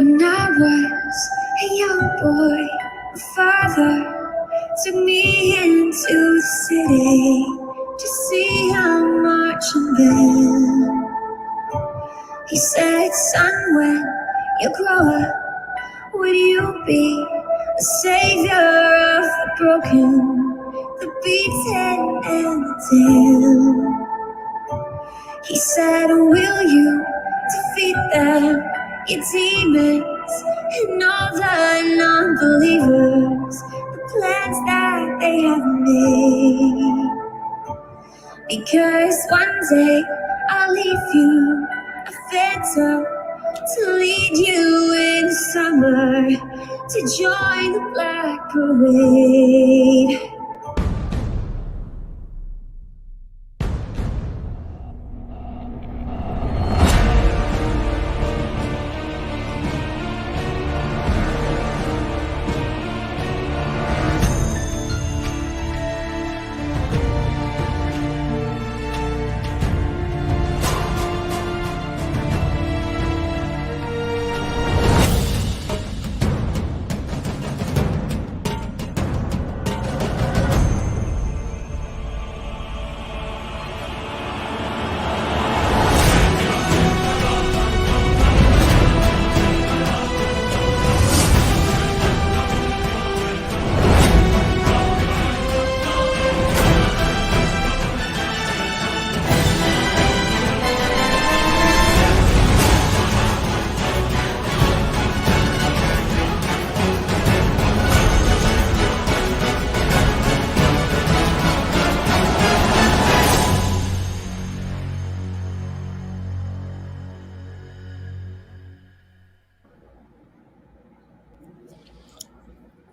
When I was a young boy, my father took me into the city to see how much and then he said, son, when you grow up, will you be the savior of the broken, the beaten, and the damned? He said, will you defeat them, your demons, and all the non-believers, the plans that they have made? Because one day I'll leave you a phantom to lead you in summer to join the Black Parade.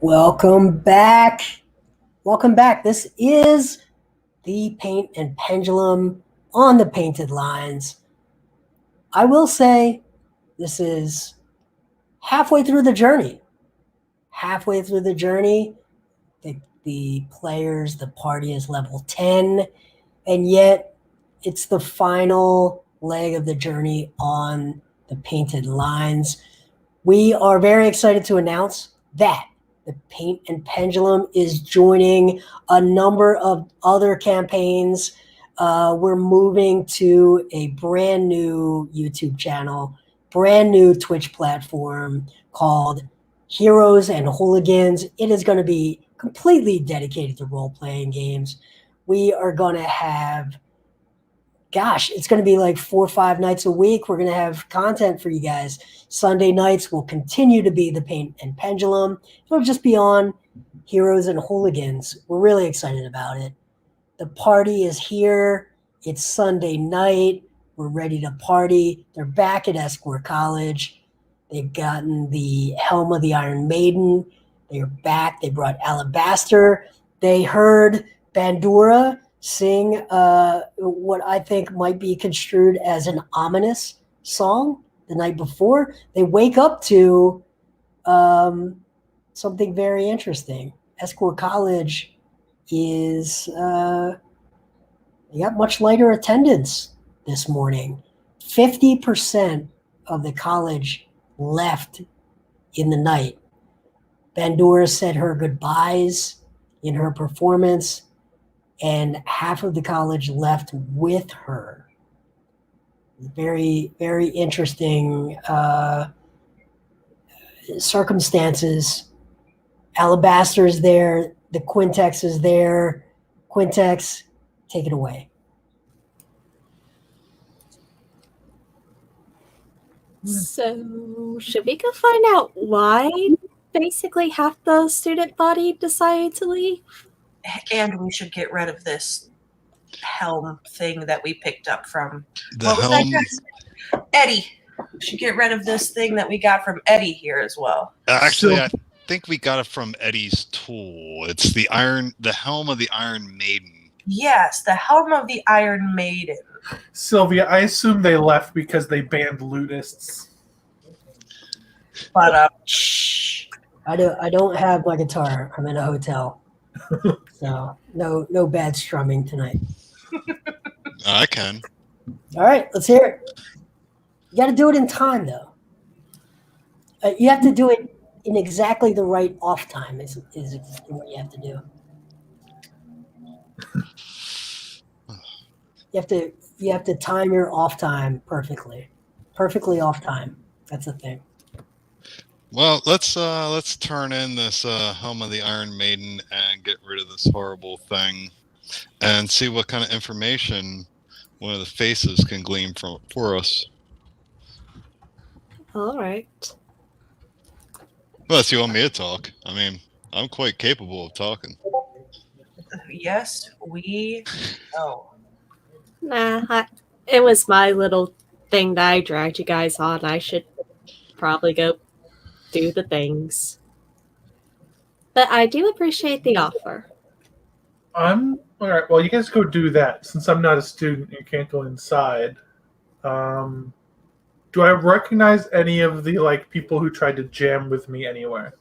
Welcome back. Welcome back. This is the Paint and Pendulum on the Painted Lines. I will say this is halfway through the journey. Halfway through the journey, the players, the party is level 10, and yet it's the final leg of the journey on the Painted Lines. We are very excited to announce that the Paint and Pendulum is joining a number of other campaigns. We're moving to a brand new YouTube channel, brand new Twitch platform called Heroes and Hooligans. It is going to be completely dedicated to role-playing games. We are going to have, it's going to be like 4 or 5 nights a week. We're going to have content for you guys. Sunday nights will continue to be the Paint and Pendulum. It'll just be on Heroes and Hooligans. We're really excited about it. The party is here. It's Sunday night. We're ready to party. They're back at Esquire College. They've gotten the Helm of the Iron Maiden. They're back. They brought Alabaster. They heard Bandura sing what I think might be construed as an ominous song the night before. They wake up to something very interesting. Esquire College is they got much lighter attendance this morning. 50% of the college left in the night. Bandura said her goodbyes in her performance, and half of the college left with her. Very, very interesting circumstances. Alabaster is there. The Quintex is there. Quintex, take it away. So, should we go find out why basically half the student body decided to leave? And we should get rid of this helm thing that we picked up from Eddie. We should get rid of this thing that we got from Eddie here as well. Actually, I think we got it from Eddie's tool. It's the helm of the Iron Maiden. Yes, the helm of the Iron Maiden. Sylvia, I assume they left because they banned lutists. But I don't have my guitar. I'm in a hotel. So no bad strumming tonight. I can. All right, let's hear it. You got to do it in time, though. You have to do it in exactly the right off time. Is what you have to do. You have to time your off time perfectly off time. That's the thing. Well, let's turn in this Helm of the Iron Maiden and get rid of this horrible thing, and see what kind of information one of the faces can glean for us. All right. Unless you want me to talk. I mean, I'm quite capable of talking. Yes, we know. Nah, it was my little thing that I dragged you guys on. I should probably go do the things. But I do appreciate the offer. All right. Well, you guys go do that. Since I'm not a student, you can't go inside. Do I recognize any of the people who tried to jam with me anywhere?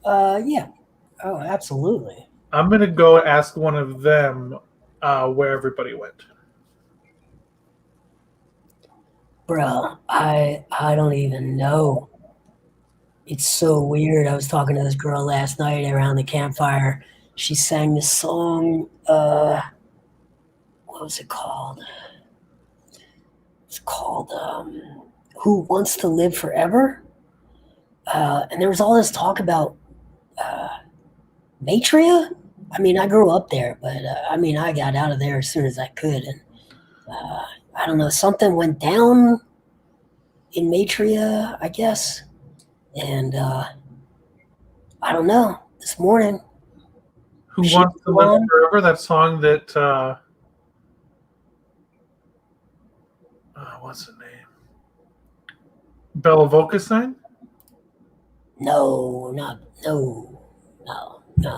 Yeah. Oh, absolutely. I'm gonna go ask one of them where everybody went. Bro, I don't even know. It's so weird. I was talking to this girl last night around the campfire. She sang this song. What was it called? It's called "Who Wants to Live Forever." And there was all this talk about Matria. I mean, I grew up there, but I got out of there as soon as I could, and I don't know, something went down in Matria, I guess, and I don't know. This morning, Who Wants to Live Forever? That song that what's the name? Bella Voca sang? No.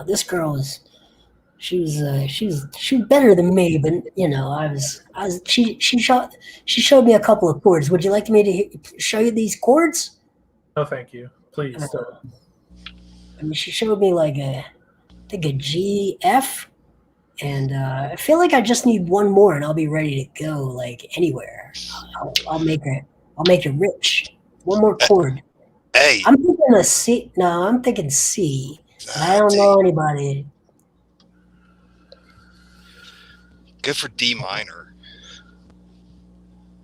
This girl is. She was better than me, but she showed me a couple of chords. Would you like me to show you these chords? No, thank you. Please. I mean, she showed me I think a G, F, and I feel like I just need one more, and I'll be ready to go anywhere. I'll make it rich. One more chord. Hey, I'm thinking a C. No, I'm thinking C. I don't know anybody. Good for D minor.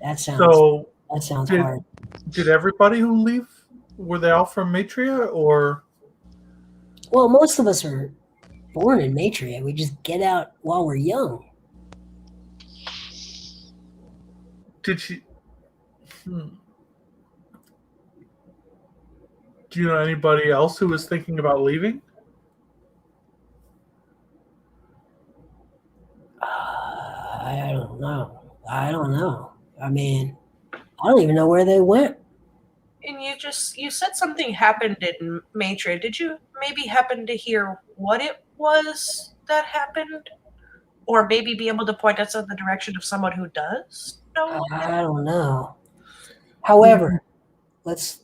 That sounds did, hard. Did everybody who leave, were they all from Matria, or? Well, most of us are born in Matria. We just get out while we're young. Did she? Do you know anybody else who was thinking about leaving? I don't know. I mean, I don't even know where they went. And you said something happened in Matria. Did you maybe happen to hear what it was that happened? Or maybe be able to point us in the direction of someone who does know? I don't know. However, let's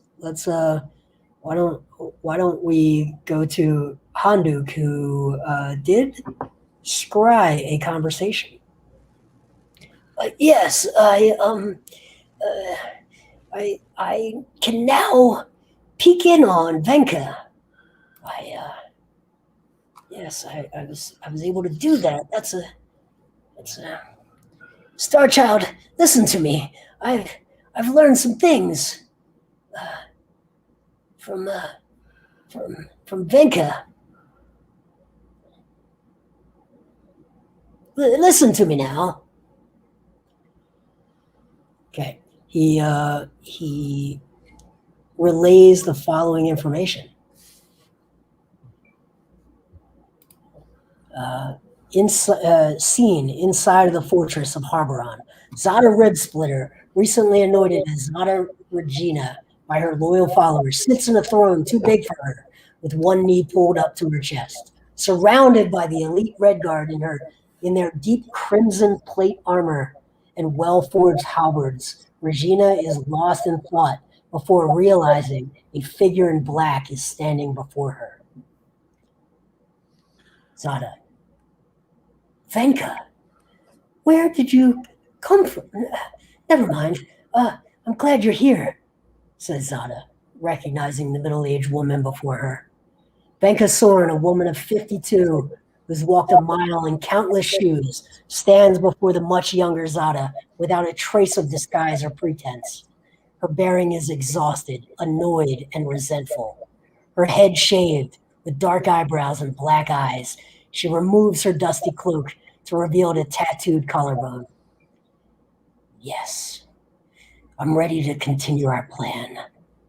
why don't we go to Handuk, who did scry a conversation. Yes, I can now peek in on Venka. Yes, I was able to do that. That's a Star Child. Listen to me. I've learned some things from Venka. Listen to me now. Okay. He relays the following information. Seen inside of the fortress of Harboron, Zada Ribsplitter, recently anointed as Zada Regina by her loyal followers, sits in a throne too big for her, with one knee pulled up to her chest. Surrounded by the elite Red Guard in their deep crimson plate armor and well-forged halberds, Regina is lost in thought before realizing a figure in black is standing before her. Zada. Venka, where did you come from? Never mind. I'm glad you're here, says Zada, recognizing the middle-aged woman before her. Venka Soren, a woman of 52, who's walked a mile in countless shoes, stands before the much younger Zada without a trace of disguise or pretense. Her bearing is exhausted, annoyed, and resentful. Her head shaved, with dark eyebrows and black eyes, she removes her dusty cloak to reveal the tattooed collarbone. Yes, I'm ready to continue our plan,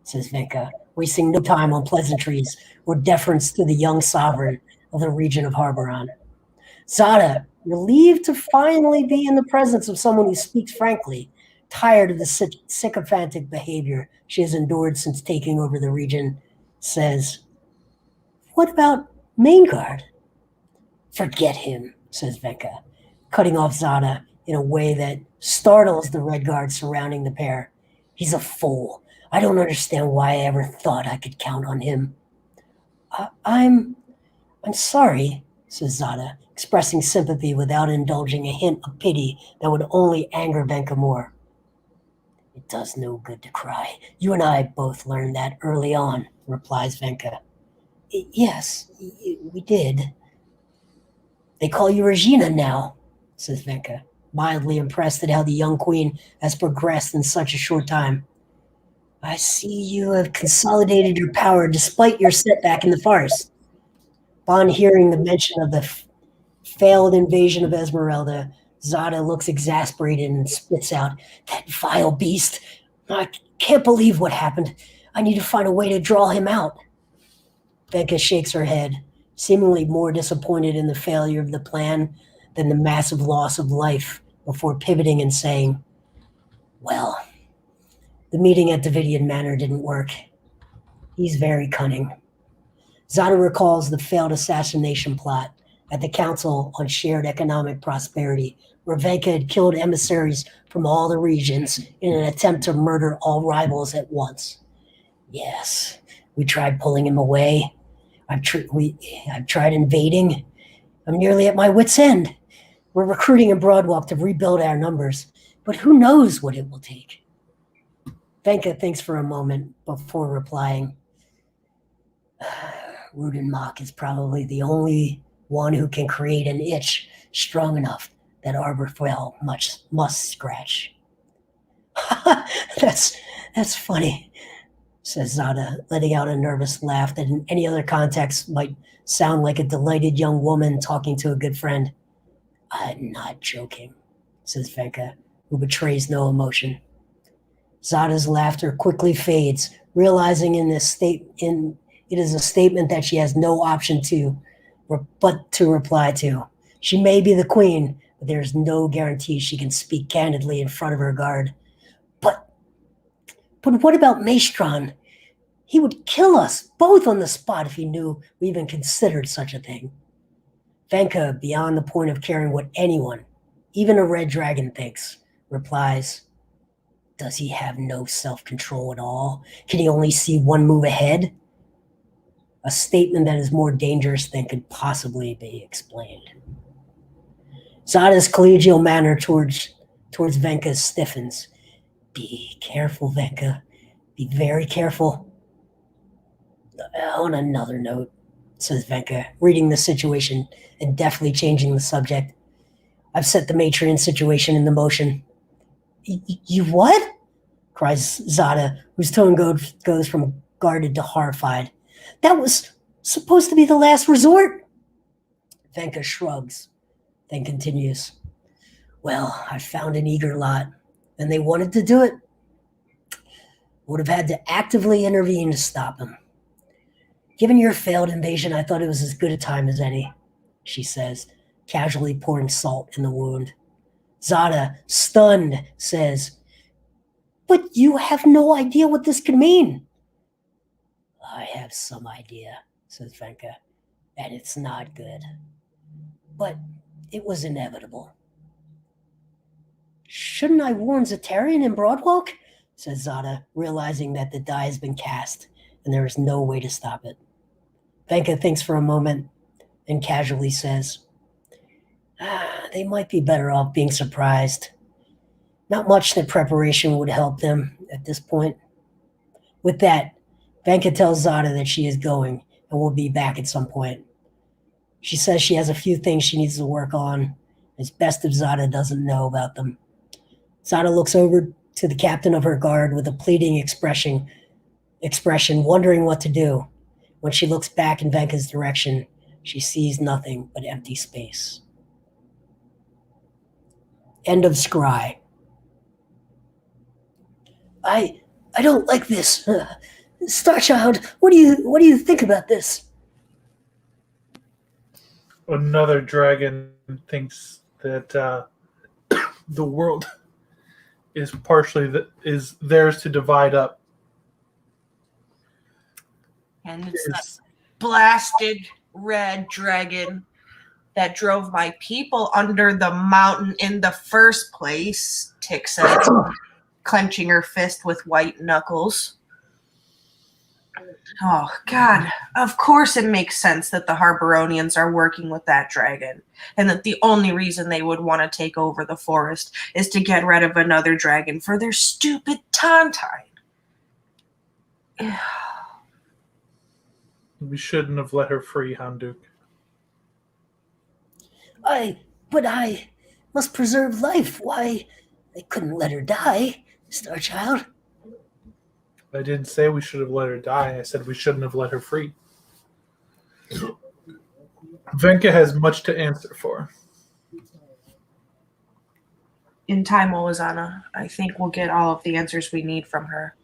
says Venka, wasting no time on pleasantries or deference to the young sovereign of the region of Harboran. Zada, relieved to finally be in the presence of someone who speaks frankly, tired of the sycophantic behavior she has endured since taking over the region, says, what about Maingard? Forget him, says Venka, cutting off Zada in a way that startles the Red Guard surrounding the pair. He's a fool. I don't understand why I ever thought I could count on him. I'm sorry, says Zada, expressing sympathy without indulging a hint of pity that would only anger Venka more. It does no good to cry. You and I both learned that early on, replies Venka. Yes, we did. They call you Regina now, says Venka, mildly impressed at how the young queen has progressed in such a short time. I see you have consolidated your power despite your setback in the farce. Upon hearing the mention of the failed invasion of Esmeralda, Zada looks exasperated and spits out, that vile beast! I can't believe what happened. I need to find a way to draw him out. Venka shakes her head, seemingly more disappointed in the failure of the plan than the massive loss of life, before pivoting and saying, well, the meeting at Davidian Manor didn't work. He's very cunning. Zada recalls the failed assassination plot at the Council on Shared Economic Prosperity, where Venka had killed emissaries from all the regions in an attempt to murder all rivals at once. Yes, we tried pulling him away. I've tried invading. I'm nearly at my wit's end. We're recruiting in Broadwalk to rebuild our numbers, but who knows what it will take? Venka thinks for a moment before replying. Rudenmach is probably the only one who can create an itch strong enough that Arborfell must scratch. That's funny, says Zada, letting out a nervous laugh that in any other context might sound like a delighted young woman talking to a good friend. I'm not joking, says Venka, who betrays no emotion. Zada's laughter quickly fades, realizing it is a statement that she has no option but to reply to. She may be the queen, but there's no guarantee she can speak candidly in front of her guard. But what about Maestron? He would kill us both on the spot if he knew we even considered such a thing. Venka, beyond the point of caring what anyone, even a red dragon, thinks, replies, does he have no self-control at all? Can he only see one move ahead? A statement that is more dangerous than could possibly be explained. Zada's collegial manner towards Venka stiffens. Be careful, Venka. Be very careful. On another note, says Venka, reading the situation and deftly changing the subject, I've set the Matrian situation into motion. You what? Cries Zada, whose tone goes from guarded to horrified. That was supposed to be the last resort. Venka shrugs, then continues. Well, I found an eager lot, and they wanted to do it. Would have had to actively intervene to stop them. Given your failed invasion, I thought it was as good a time as any, she says, casually pouring salt in the wound. Zada, stunned, says, but you have no idea what this could mean. I have some idea, says Venka, and it's not good. But it was inevitable. Shouldn't I warn Zatarian in Broadwalk? Says Zada, realizing that the die has been cast and there is no way to stop it. Venka thinks for a moment and casually says, they might be better off being surprised. Not much that preparation would help them, at this point. With that, Venka tells Zada that she is going and will be back at some point. She says she has a few things she needs to work on. It's best if Zada doesn't know about them. Zada looks over to the captain of her guard with a pleading expression, wondering what to do. When she looks back in Venka's direction, she sees nothing but empty space. End of scry. I don't like this. Starchild, what do you think about this? Another dragon thinks that the world is is theirs to divide up. And it's that blasted red dragon that drove my people under the mountain in the first place, Tick said, clenching her fist with white knuckles. Oh, God. Of course it makes sense that the Harboronians are working with that dragon, and that the only reason they would want to take over the forest is to get rid of another dragon for their stupid Tauntine. We shouldn't have let her free, Houndook. But I must preserve life. Why? I couldn't let her die, Starchild. I didn't say we should have let her die. I said we shouldn't have let her free. Venka has much to answer for. In time, Olazana, I think we'll get all of the answers we need from her.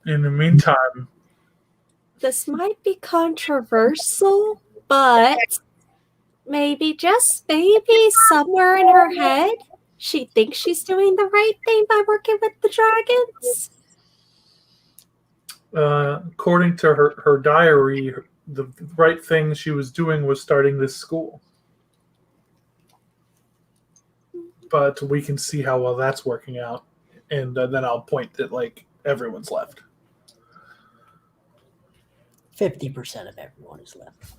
In the meantime, This might be controversial, but maybe, just maybe, somewhere in her head, she thinks she's doing the right thing by working with the dragons. according to her diary, the right thing she was doing was starting this school. But we can see how well that's working out. And then I'll point that, like, everyone's left. 50% of everyone is left.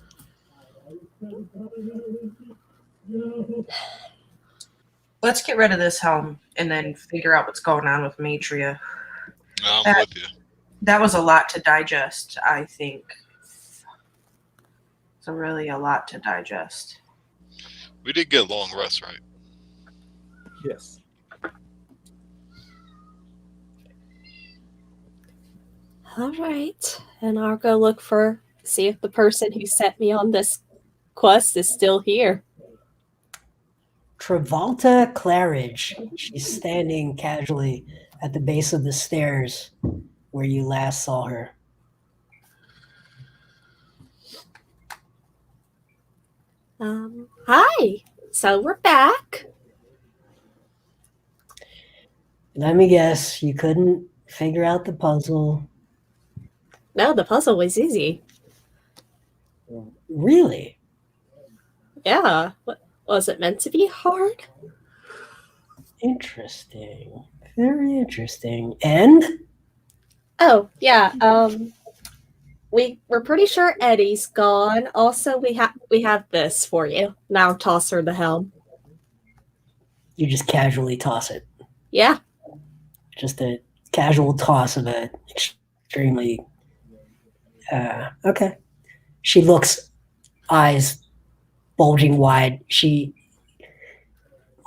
Let's get rid of this helm and then figure out what's going on with Matria. I'm with you. That was a lot to digest, I think. It's really a lot to digest. We did get a long rest, right? Yes. All right. And I'll go see if the person who sent me on this quest is still here. Travolta Claridge. She's standing casually at the base of the stairs where you last saw her. Hi. So we're back. Let me guess, you couldn't figure out the puzzle. No, the puzzle was easy. Really? Yeah. Was it meant to be hard? Interesting. Very interesting. And? Oh, yeah. We're pretty sure Eddie's gone. Also, we have this for you. Now toss her the helm. You just casually toss it. Yeah. Just a casual toss of it. Extremely. Okay. She looks, eyes bulging wide. She,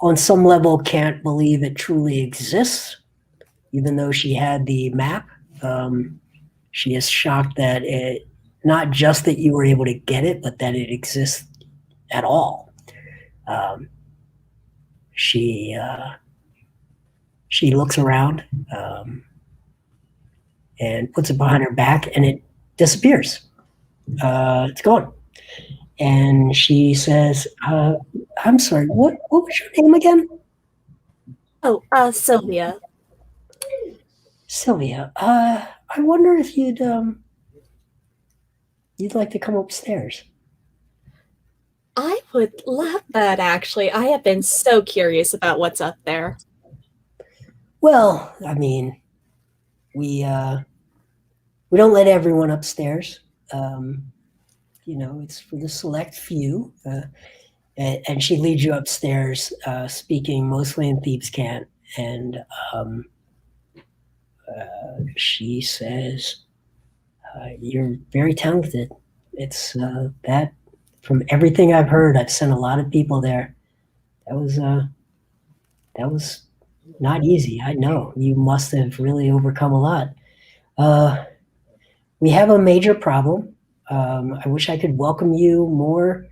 on some level, can't believe it truly exists, even though she had the map. She is shocked that not just that you were able to get it, but that it exists at all. She looks around and puts it behind her back, and it disappears. It's gone. And she says, I'm sorry, what was your name again? Oh, Sylvia. Sylvia. I wonder if you'd like to come upstairs. I would love that, actually. I have been so curious about what's up there. Well, I mean, we don't let everyone upstairs. It's for the select few. And she leads you upstairs, speaking mostly in Thieves' Cant. And She says, "You're very talented. It's that from everything I've heard. I've sent a lot of people there. That was not easy. I know you must have really overcome a lot. We have a major problem. I wish I could welcome you more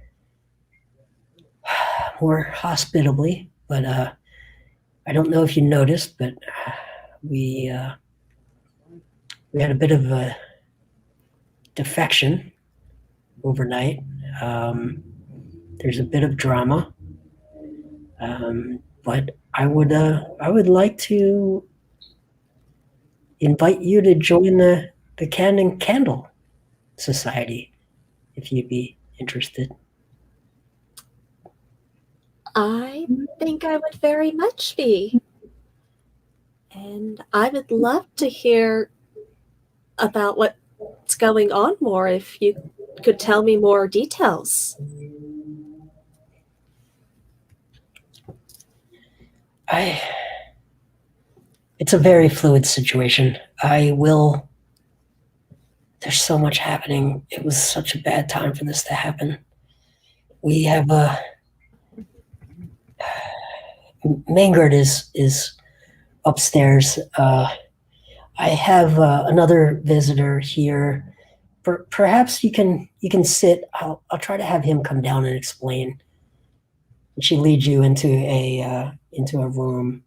hospitably, but I don't know if you noticed, but we had a bit of a defection overnight. There's a bit of drama, but I would like to invite you to join the Can and Candle Society if you'd be interested. I think I would very much be. And I would love to hear about what's going on more if you could tell me more details. It's a very fluid situation. There's so much happening. It was such a bad time for this to happen. We have Mangard is upstairs. I have another visitor here. Perhaps you can sit. I'll try to have him come down and explain. And she leads you into a room.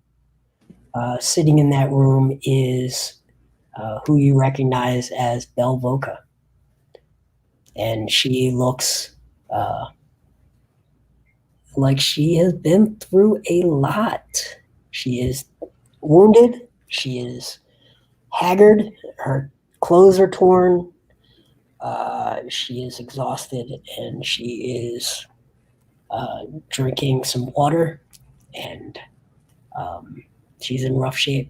Sitting in that room is who you recognize as Belvoka, and she looks like she has been through a lot. She is wounded. She is haggard. Her clothes are torn. She is exhausted, and she is drinking some water, and she's in rough shape.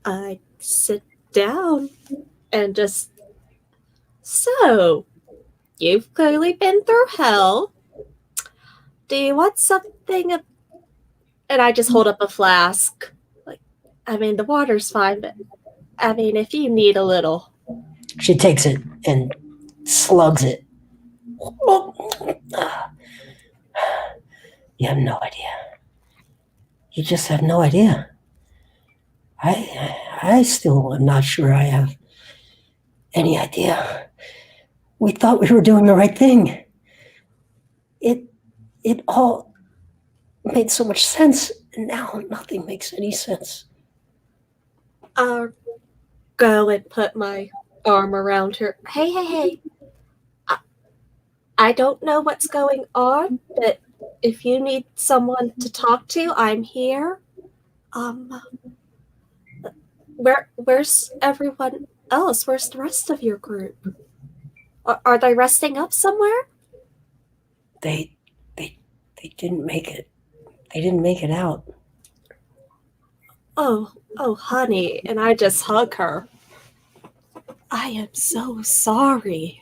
I sit down and just, so, you've clearly been through hell. Do you want something? And I just hold up a flask. The water's fine, but if you need a little. She takes it and slugs it. You have no idea. You just have no idea. I still am not sure I have any idea. We thought we were doing the right thing. It all made so much sense, and now nothing makes any sense. I'll go and put my arm around her. Hey. I don't know what's going on, but if you need someone to talk to, I'm here. Where's everyone else? Where's the rest of your group? Are they resting up somewhere? They didn't make it. They didn't make it out. Oh, honey, and I just hug her. I am so sorry.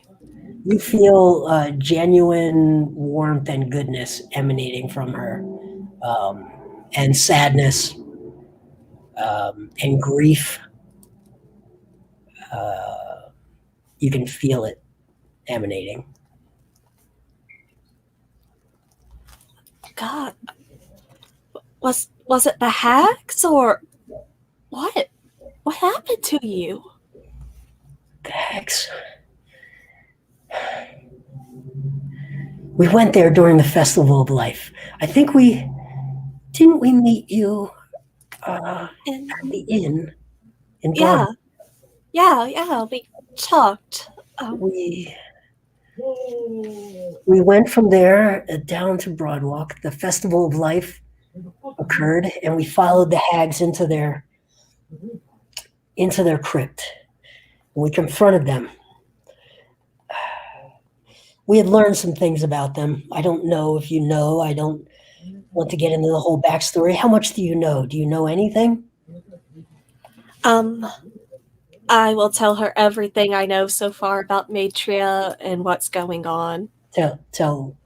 You feel genuine warmth and goodness emanating from her, and sadness, and grief. You can feel it emanating. God, was it the hags or what? What happened to you? The hags. We went there during the Festival of Life. I think didn't we meet you at the inn in Broadway? Yeah, we talked. We went from there down to Broadwalk. The Festival of Life occurred, and we followed the hags into their crypt. We confronted them. We had learned some things about them. I don't know if you know. I don't want to get into the whole backstory. How much do you know? Do you know anything? I will tell her everything I know so far about Matria and what's going on. Tell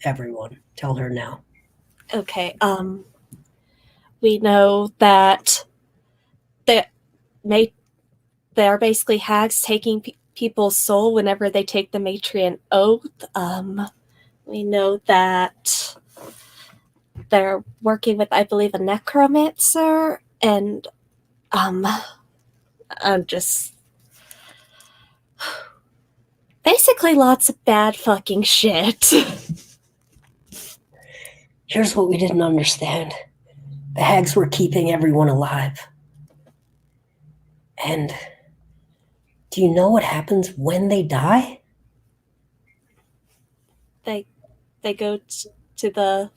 everyone. Tell her now. Okay. we know that they're basically hags taking people's soul whenever they take the Matrian Oath. We know that they're working with, I believe, a necromancer, and I'm just basically lots of bad fucking shit. Here's what we didn't understand. The hags were keeping everyone alive. And do you know what happens when they die? They go to the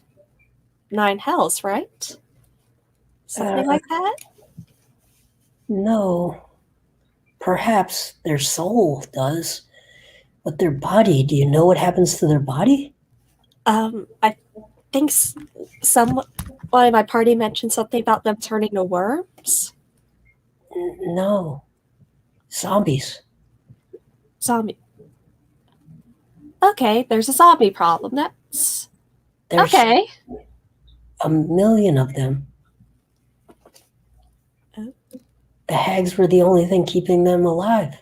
9 hells, right? Something like that? No. Perhaps their soul does. But their body, do you know what happens to their body? I think someone in my party mentioned something about them turning to worms. No. Zombies. Zombie. Okay, there's a zombie problem. There's okay. 1 million of them. Oh. The hags were the only thing keeping them alive.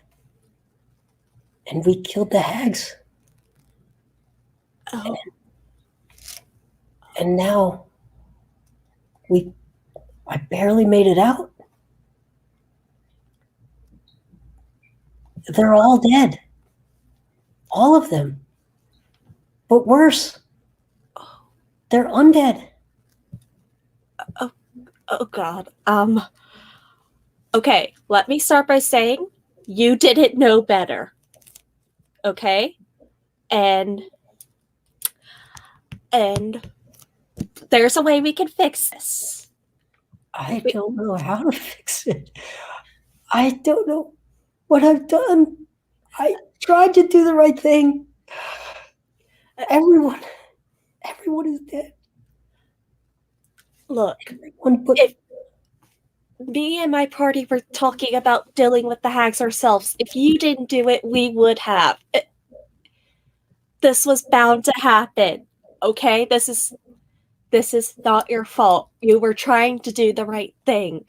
And we killed the hags. Oh. And now I barely made it out. They're all dead. All of them. But worse, they're undead. Oh God. Okay, let me start by saying you didn't know better. Okay? And there's a way we can fix this. I don't know how to fix it. I don't know what I've done. I tried to do the right thing. Everyone is dead. Look, Everyone but if me and my party were talking about dealing with the hags ourselves, if you didn't do it, we would have. This was bound to happen. Okay? This is not your fault. You were trying to do the right thing.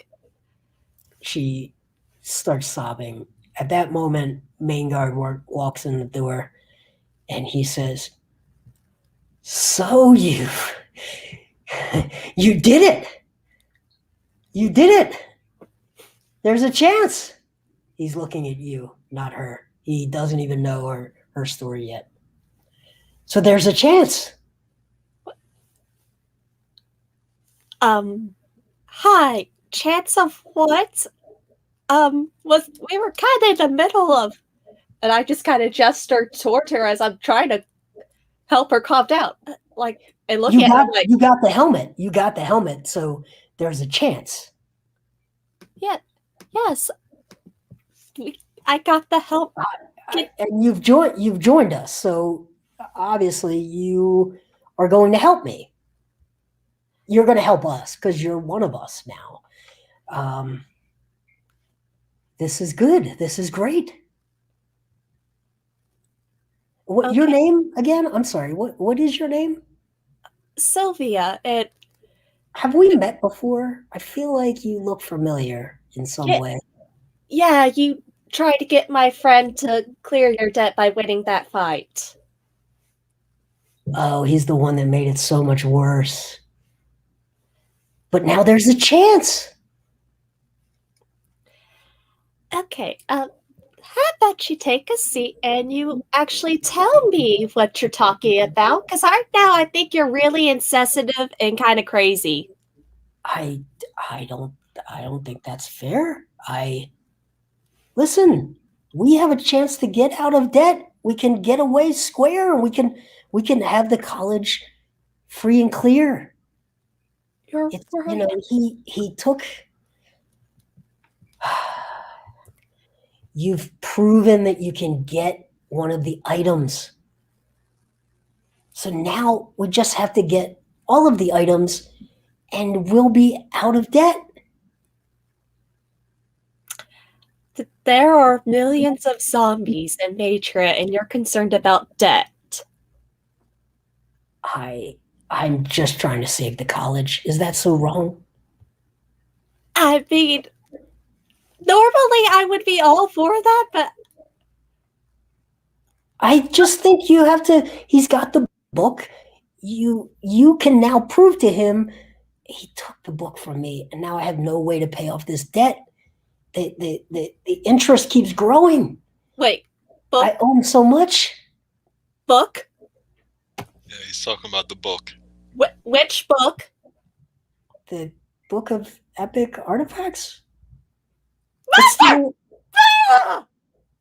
she starts sobbing. At that moment, Maingard walks in the door and he says, "So you did it. You did it. There's a chance." He's looking at you, not her. He doesn't even know her story yet. So there's a chance. Hi. Chance of what? We were kind of in the middle of, and I just kind of gestured toward her as I'm trying to help her calm down, like, and look at her like, you got the helmet. You got the helmet, so there's a chance. yeah, yes, I got the help. And you've joined us, so obviously you are going to help me. You're going to help us because you're one of us now. This is good. This is great. What Okay. Your name again? I'm sorry. What is your name? Sylvia, Have we met before? I feel like you look familiar in some way. yeah, you tried to get my friend to clear your debt by winning that fight. Oh, he's the one that made it so much worse. But now there's a chance. Okay, how about you take a seat and you actually tell me what you're talking about? Because right now I think you're really insensitive and kind of crazy. I don't think that's fair. Listen, we have a chance to get out of debt. We can get away square, and we can have the college free and clear. You're It's, right. he took. You've proven that you can get one of the items. So now we just have to get all of the items and we'll be out of debt. There are millions of zombies in Matra, and you're concerned about debt. I'm just trying to save the college. Is that so wrong? I mean, normally I would be all for that, but I just think you have to. He's got the book. You can now prove to him he took the book from me, and now I have no way to pay off this debt. The interest keeps growing. wait, book? I owe him so much. Book? Yeah, he's talking about the book. Which book? The book of epic artifacts.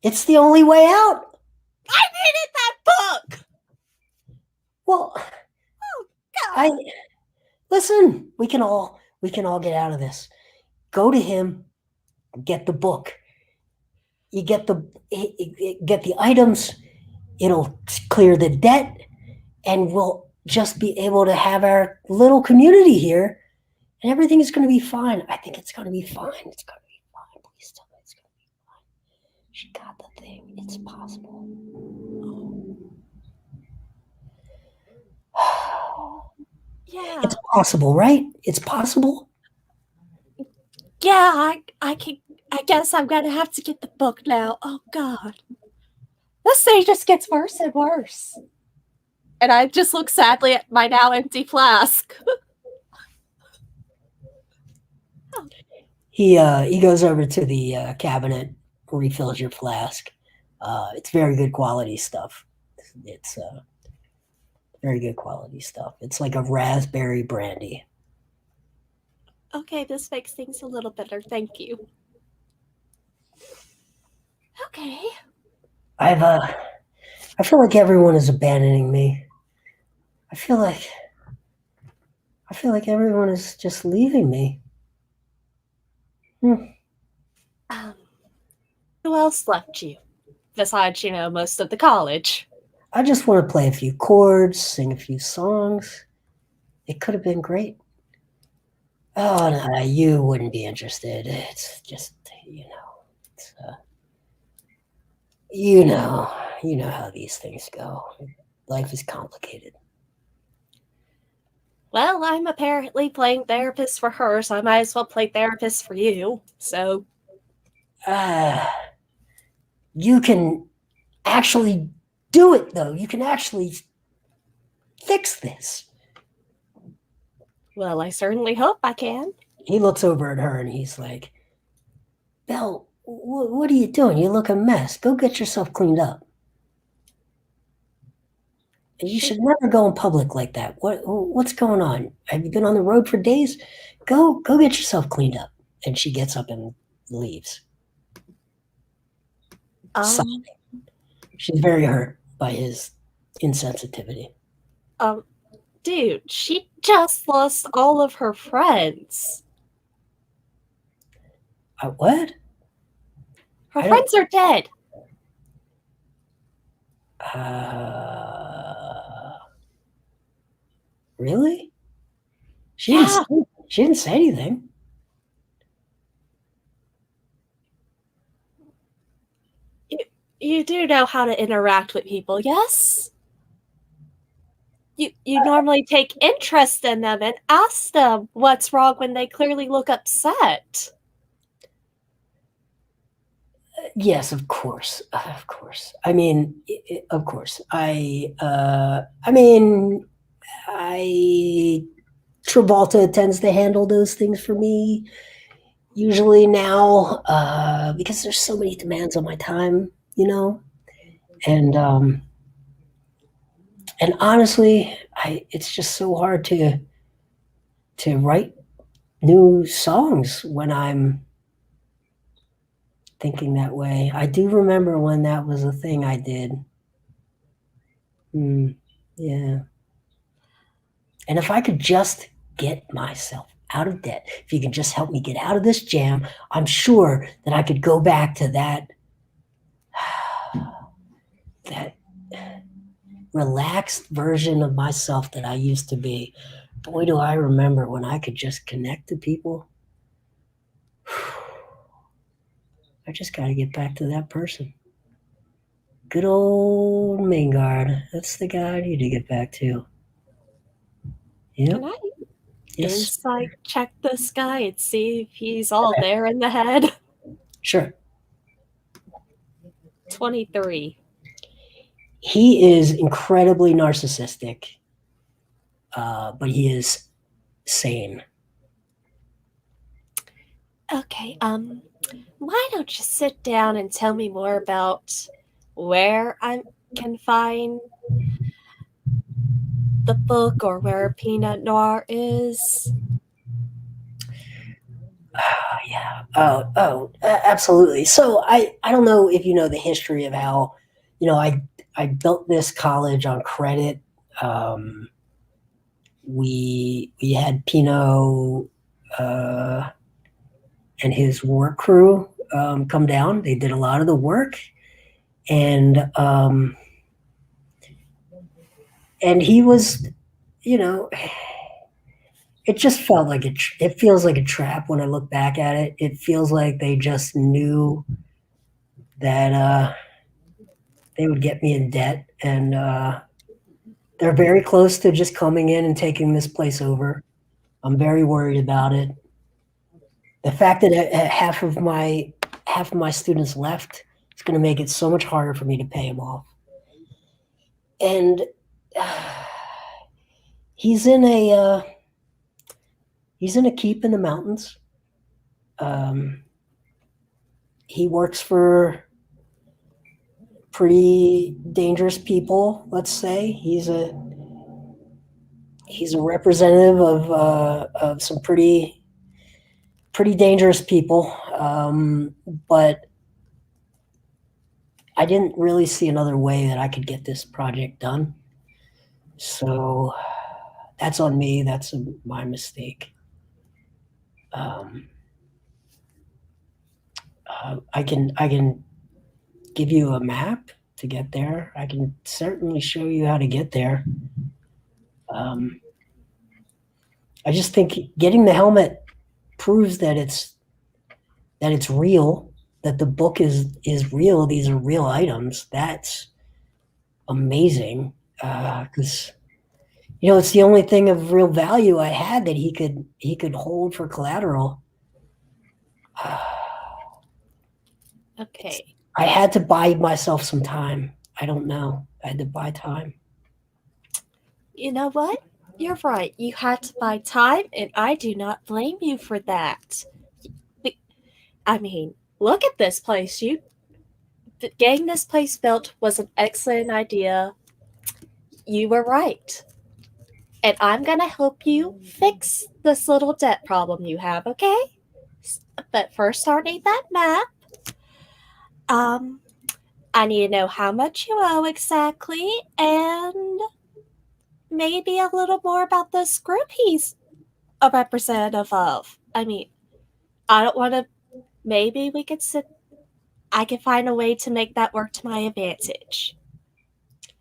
It's the only way out. I needed that book. Well, God. Listen. We can all get out of this. Go to him. Get the book. You get the items. It'll clear the debt, and we'll just be able to have our little community here, and everything is going to be fine. I think it's going to be fine. It's going to be fine. Please tell me it's going to be fine. She got the thing. It's possible. Yeah. It's possible, right? It's possible. Yeah, I guess I'm gonna have to get the book now. Oh God. This thing just gets worse and worse. And I just look sadly at my now empty flask. He goes over to the cabinet, refills your flask. It's very good quality stuff. It's very good quality stuff. It's like a raspberry brandy. Okay, this makes things a little better. Thank you. Okay. I feel like everyone is abandoning me. I feel like everyone is just leaving me. Who else left you? Besides, most of the college. I just want to play a few chords, sing a few songs. It could have been great. Oh, no, you wouldn't be interested. It's just, it's, you know how these things go. Life is complicated. Well, I'm apparently playing therapist for her, so I might as well play therapist for you. So, you can actually do it, though. You can actually fix this. well, I certainly hope I can. He looks over at her and he's like, Belle, what are you doing? You look a mess. Go get yourself cleaned up. You should never go in public like that. What's going on? Have you been on the road for days? Go get yourself cleaned up. And she gets up and leaves. Sobbing. She's very hurt by his insensitivity. Dude, she just lost all of her friends. What? Her friends are dead. Really? She Yeah. didn't say anything. You do know how to interact with people, yes? You normally take interest in them and ask them what's wrong when they clearly look upset. Yes, of course. Of course. I mean, of course. Travolta tends to handle those things for me usually now because there's so many demands on my time, and honestly, it's just so hard to write new songs when I'm thinking that way. I do remember when that was a thing I did. Yeah. And if I could just get myself out of debt, if you could just help me get out of this jam, I'm sure that I could go back to that relaxed version of myself that I used to be. Boy, do I remember when I could just connect to people. I just got to get back to that person. Good old Maingard. That's the guy I need to get back to. Yep. Yes. insight check this guy and see if he's all there in the head? Sure. 23. He is incredibly narcissistic, but he is sane. Okay, why don't you sit down and tell me more about where I can find the book or where Peanut Noir is? Yeah. Absolutely. So I don't know if you know the history of how, I built this college on credit. We had Pino and his work crew come down. They did a lot of the work, and he was, it just felt like it feels like a trap when I look back at it. It feels like they just knew that they would get me in debt, and they're very close to just coming in and taking this place over. I'm very worried about it. The fact that half of my students left is going to make it so much harder for me to pay them off. And he's in a keep in the mountains. He works for pretty dangerous people, let's say. He's a representative of some pretty dangerous people, but I didn't really see another way that I could get this project done. So that's on me. That's my mistake. I can give you a map to get there. I can certainly show you how to get there. I just think getting the helmet proves that it's real, that the book is real. These are real items. That's amazing, because it's the only thing of real value I had that he could hold for collateral. Okay. I had to buy myself some time. I don't know. I had to buy time. You know what? You're right. You had to buy time, and I do not blame you for that. I mean, look at this place. Getting this place built was an excellent idea. You were right. And I'm going to help you fix this little debt problem you have, okay? But first, I need that map. I need to know how much you owe exactly, and maybe a little more about this group he's a representative of. I mean, I don't want to. Maybe we could sit. I can find a way to make that work to my advantage.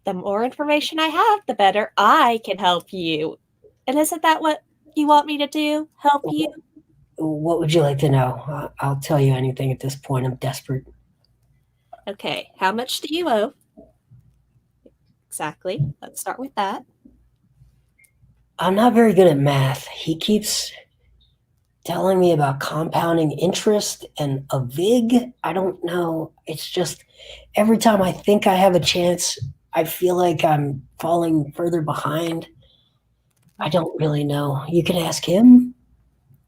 The more information I have, the better I can help you. And isn't that what you want me to do? Help you? What would you like to know? I'll tell you anything at this point. I'm desperate. Okay, how much do you owe? Exactly. Let's start with that. I'm not very good at math. He keeps telling me about compounding interest and a VIG. I don't know. It's just every time I think I have a chance, I feel like I'm falling further behind. I don't really know. You could ask him.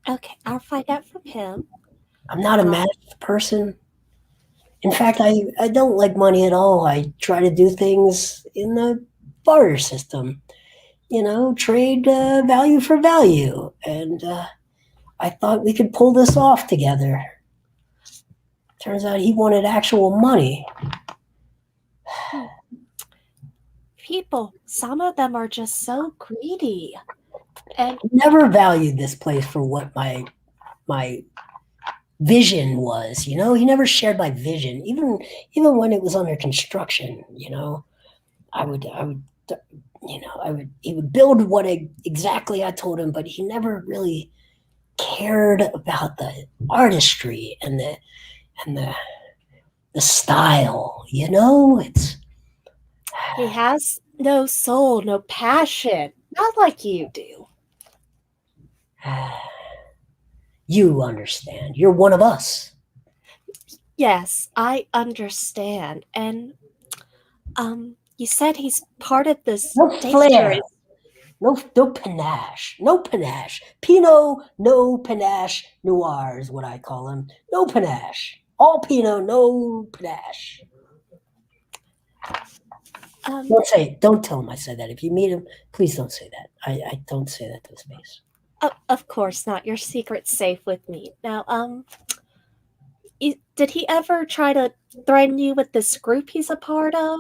Okay, I'll find out from him. I'm not a math person. In fact, I don't like money at all. I try to do things in the barter system, trade value for value. And I thought we could pull this off together. Turns out he wanted actual money. People, some of them are just so greedy. And never valued this place for what my vision was. He never shared my vision, even when it was under construction. He would build what exactly I told him, but he never really cared about the artistry and the style. It's he has no soul, no passion, not like you do. You understand. You're one of us. Yes, I understand. And you said he's part of this No day flair. series. No panache. No panache. Pinot, no panache noir is what I call him. No panache. All Pinot, no panache. Don't tell him I said that. If you meet him, please don't say that. I don't say that to his face. Of course not. Your secret's safe with me. Now, did he ever try to threaten you with this group he's a part of?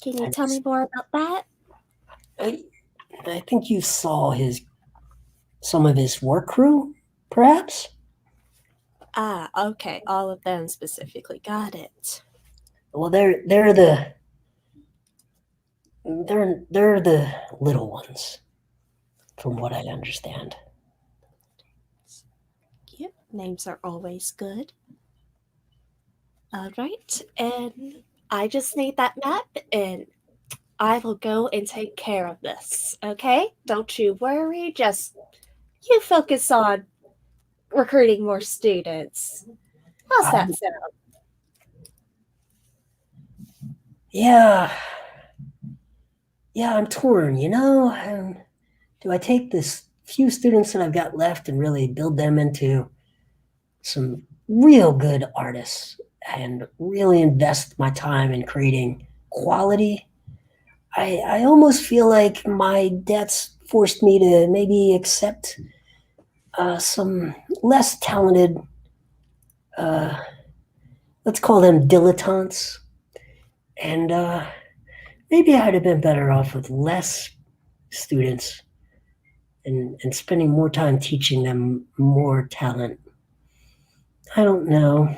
Can you tell me more about that? I think you saw some of his work crew, perhaps? Ah, okay. All of them specifically. Got it. Well, they're the little ones, from what I understand. Yep, names are always good. All right, and I just need that map, and I will go and take care of this, okay? Don't you worry, just you focus on recruiting more students. How's that sound? Yeah, I'm torn, do I take this few students that I've got left and really build them into some real good artists and really invest my time in creating quality? I almost feel like my debts forced me to maybe accept some less talented, let's call them dilettantes. And maybe I'd have been better off with less students and spending more time teaching them more talent. I don't know.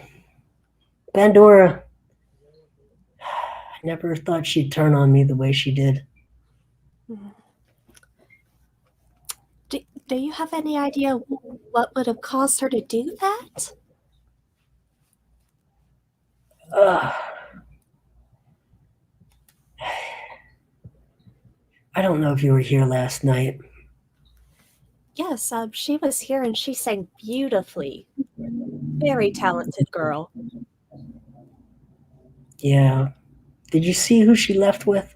Pandora, I never thought she'd turn on me the way she did. Do you have any idea what would have caused her to do that? I don't know if you were here last night. Yes, she was here and she sang beautifully. Very talented girl. Yeah. Did you see who she left with?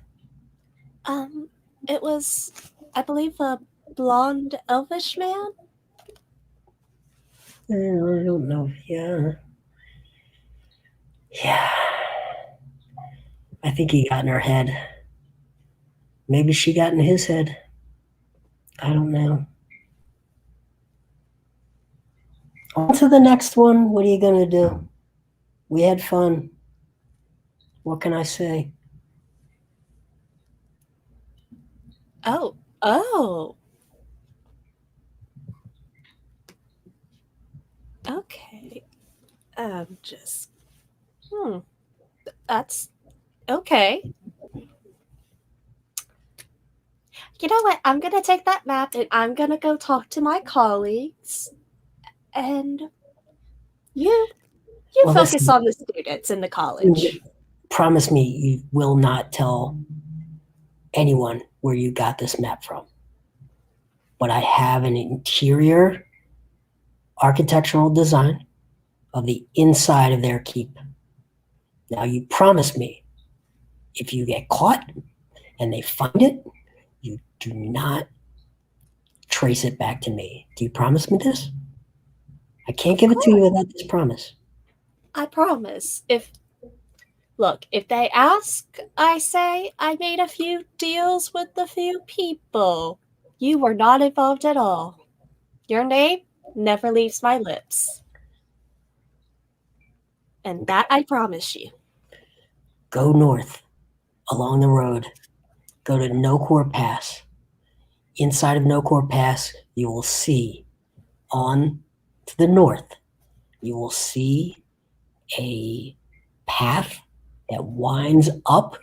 It was, I believe, a blonde elvish man. I don't know. Yeah. I think he got in her head. Maybe she got in his head. I don't know. On to the next one. What are you going to do? We had fun. What can I say? Oh. Okay. That's okay. You know what? I'm going to take that map and I'm going to go talk to my colleagues. And you focus on the students in the college. Promise me you will not tell anyone where you got this map from. But I have an interior architectural design of the inside of their keep. Now you promise me if you get caught and they find it, you do not trace it back to me. Do you promise me this? I can't give it to you without this promise. I promise. If they ask, I say I made a few deals with a few people. You were not involved at all. Your name never leaves my lips. And that I promise you. Go north along the road. Go to Nocor Pass. Inside of Nocor Pass, you will see on to the north, you will see a path that winds up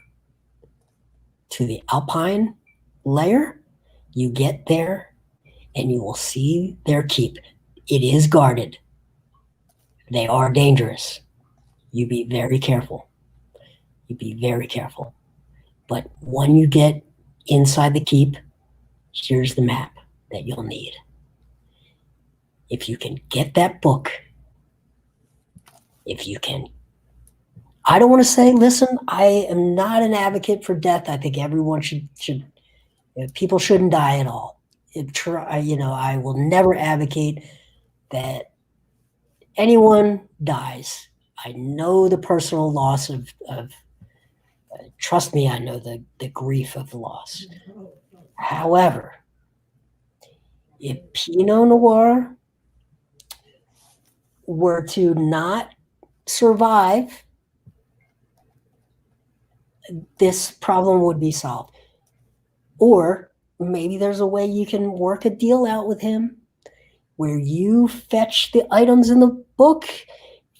to the alpine layer. You get there and you will see their keep. It is guarded. They are dangerous. You be very careful. But when you get inside the keep, here's the map. that you'll need. If you can get that book, if you can, I don't want to say, listen, I am not an advocate for death. I think everyone should people shouldn't die at all. I will never advocate that anyone dies. I know the personal loss of trust me, I know the grief of the loss. However, if Pinot Noir were to not survive, this problem would be solved. Or maybe there's a way you can work a deal out with him where you fetch the items in the book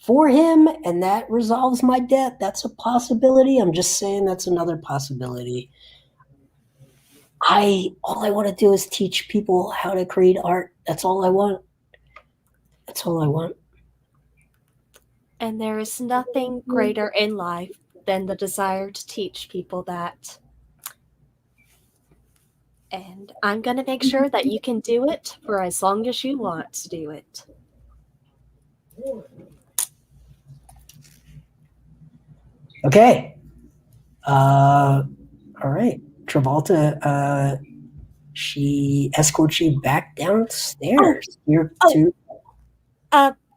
for him and that resolves my debt. That's a possibility. I'm just saying that's another possibility. All I want to do is teach people how to create art. That's all I want. That's all I want. And there is nothing greater in life than the desire to teach people that. And I'm going to make sure that you can do it for as long as you want to do it. Okay. All right. Travolta, she escorts you back downstairs.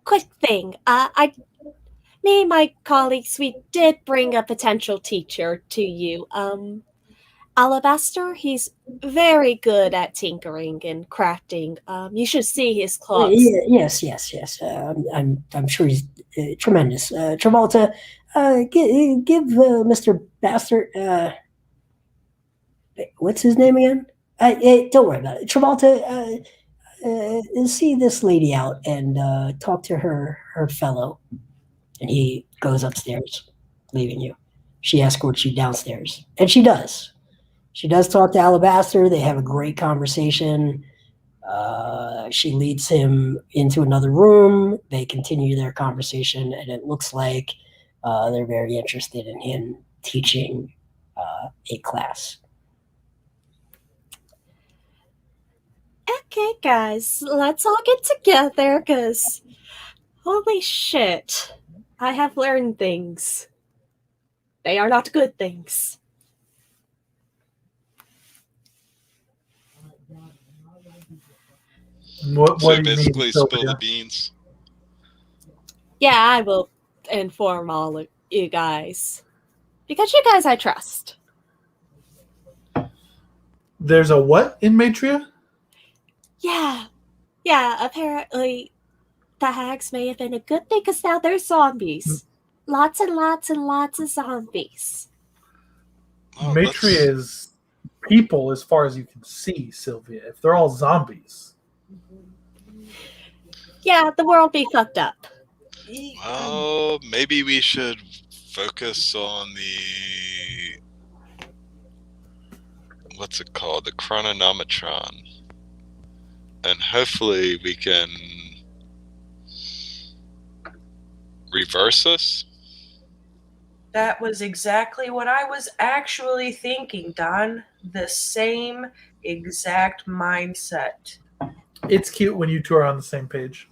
Quick thing. Me and my colleagues, we did bring a potential teacher to you. Alabaster, he's very good at tinkering and crafting. You should see his clocks. Yes. I'm sure he's tremendous. Travolta, give Mr. Bastard. What's his name again? Don't worry about it. Travolta, see this lady out and talk to her fellow. And he goes upstairs, leaving you. She escorts you downstairs, and she does. She does talk to Alabaster. They have a great conversation. She leads him into another room. They continue their conversation, and it looks like they're very interested in him teaching a class. Okay, guys, let's all get together, because holy shit, I have learned things. They are not good things. What So do you basically mean, spill Sylvia? the beans. Yeah, I will inform all of you guys. Because you guys I trust. There's a what in Matria? Yeah, apparently the hags may have been a good thing because now there's zombies. Lots and lots and lots of zombies. Oh, Matria is people as far as you can see, Sylvia. If they're all zombies. Yeah, the world be fucked up. Well, maybe we should focus on the... What's it called? The chronometron. And hopefully we can reverse this. That was exactly what I was actually thinking, Don. The same exact mindset. It's cute when you two are on the same page.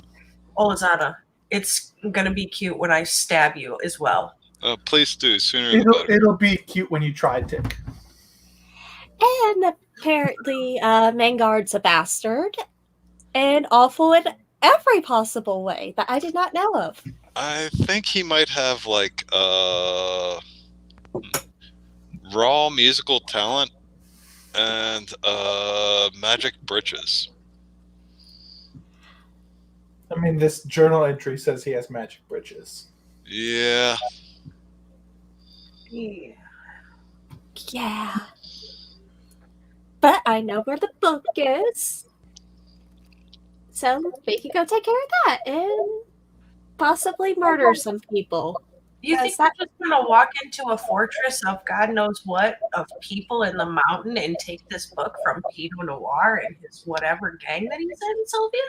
Olazana, it's gonna be cute when I stab you as well. Please do, sooner the better. It'll be cute when you try Tick. And apparently, Mangard's a bastard. And awful in every possible way that I did not know of. I think he might have, like, raw musical talent and magic britches. I mean, this journal entry says he has magic britches. Yeah. Yeah. But I know where the book is. So we can go take care of that and possibly murder some people. You think we're just gonna walk into a fortress of God knows what of people in the mountain and take this book from Pinot Noir and his whatever gang that he's in, Sylvia?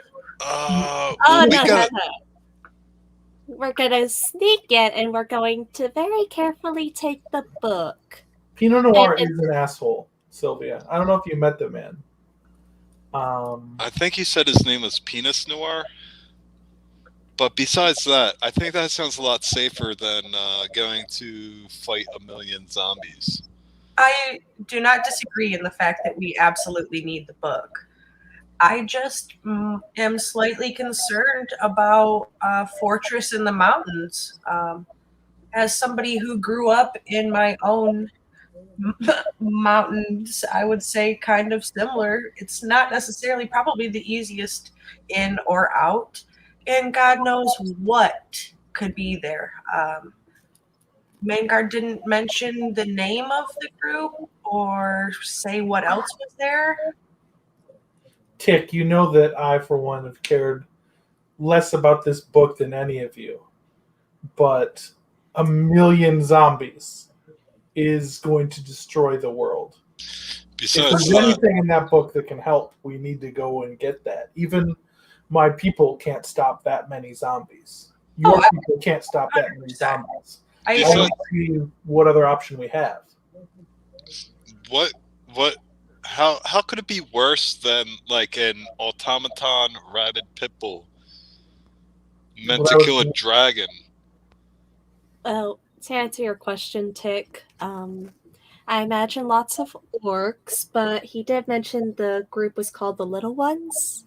No. We're gonna sneak it and we're going to very carefully take the book. Pinot Noir is an asshole, Sylvia. I don't know if you met the man. I think he said his name was Penis Noir. But besides that, I think that sounds a lot safer than going to fight a million zombies. I do not disagree in the fact that we absolutely need the book. I just am slightly concerned about Fortress in the Mountains. As somebody who grew up in my own mountains, I would say kind of similar. It's not necessarily probably the easiest in or out, and God knows what could be there. Maingard didn't mention the name of the group or say what else was there. Tick, you know that I, for one, have cared less about this book than any of you. But a million zombies is going to destroy the world. Besides if there's anything in that book that can help, we need to go and get that. Even my people can't stop that many zombies. Your people can't stop that many zombies. I don't see what other option we have. How could it be worse than like an automaton rabid pitbull meant to kill a dragon? Well, to answer your question, Tick, I imagine lots of orcs, but he did mention the group was called the Little Ones.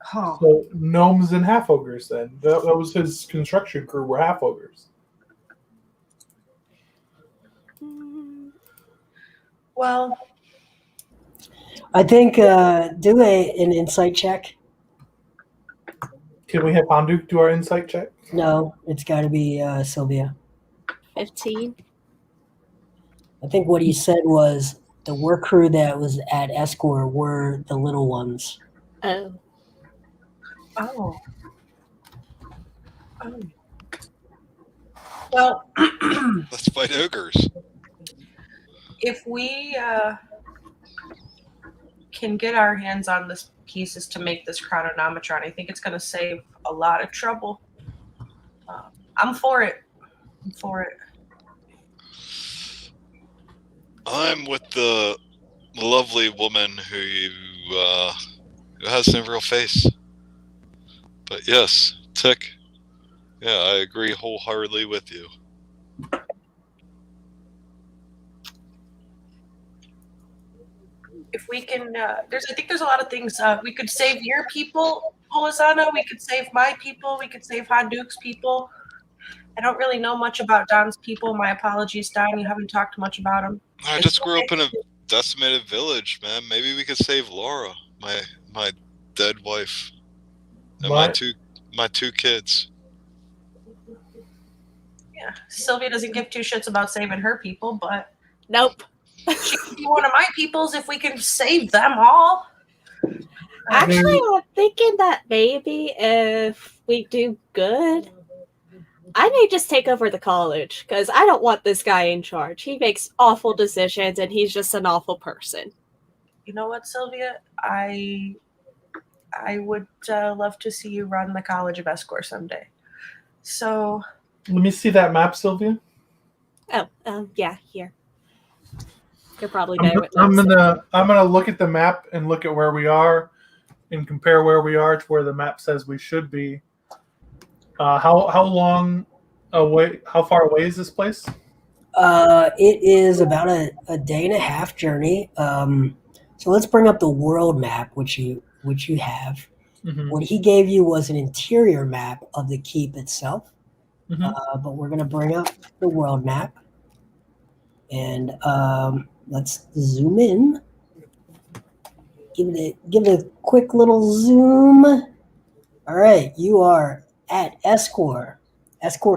Huh. So gnomes and half ogres. Then that was his construction crew. Were half ogres. Well, I think do an insight check. Can we have Panduk do our insight check? No, it's got to be Sylvia. 15. I think what he said was the work crew that was at Escort were the Little Ones. Oh. Well, let's fight ogres. If we can get our hands on this pieces to make this chronometron, I think it's going to save a lot of trouble. I'm for it. I'm with the lovely woman who has no real face. But yes, Tick. Yeah, I agree wholeheartedly with you. If we can, I think there's a lot of things. We could save your people, Olazana. We could save my people. We could save Handuk's people. I don't really know much about Don's people. My apologies, Don. You haven't talked much about him. I just grew up in a decimated village, man. Maybe we could save Laura, my dead wife, and my two kids. Yeah, Sylvia doesn't give two shits about saving her people, but nope. She could be one of my peoples if we can save them all. Actually, I'm thinking that maybe if we do good, I may just take over the college because I don't want this guy in charge. He makes awful decisions and he's just an awful person. You know what, Sylvia? I would love to see you run the College of Escort someday. So let me see that map, Sylvia. Oh, yeah, here. You're probably I'm gonna look at the map and look at where we are, and compare where we are to where the map says we should be. How long away? How far away is this place? It is about a day and a half journey. So let's bring up the world map, which you have. Mm-hmm. What he gave you was an interior map of the keep itself, but we're gonna bring up the world map, and let's zoom in. Give it a quick little zoom. All right, you are at Escort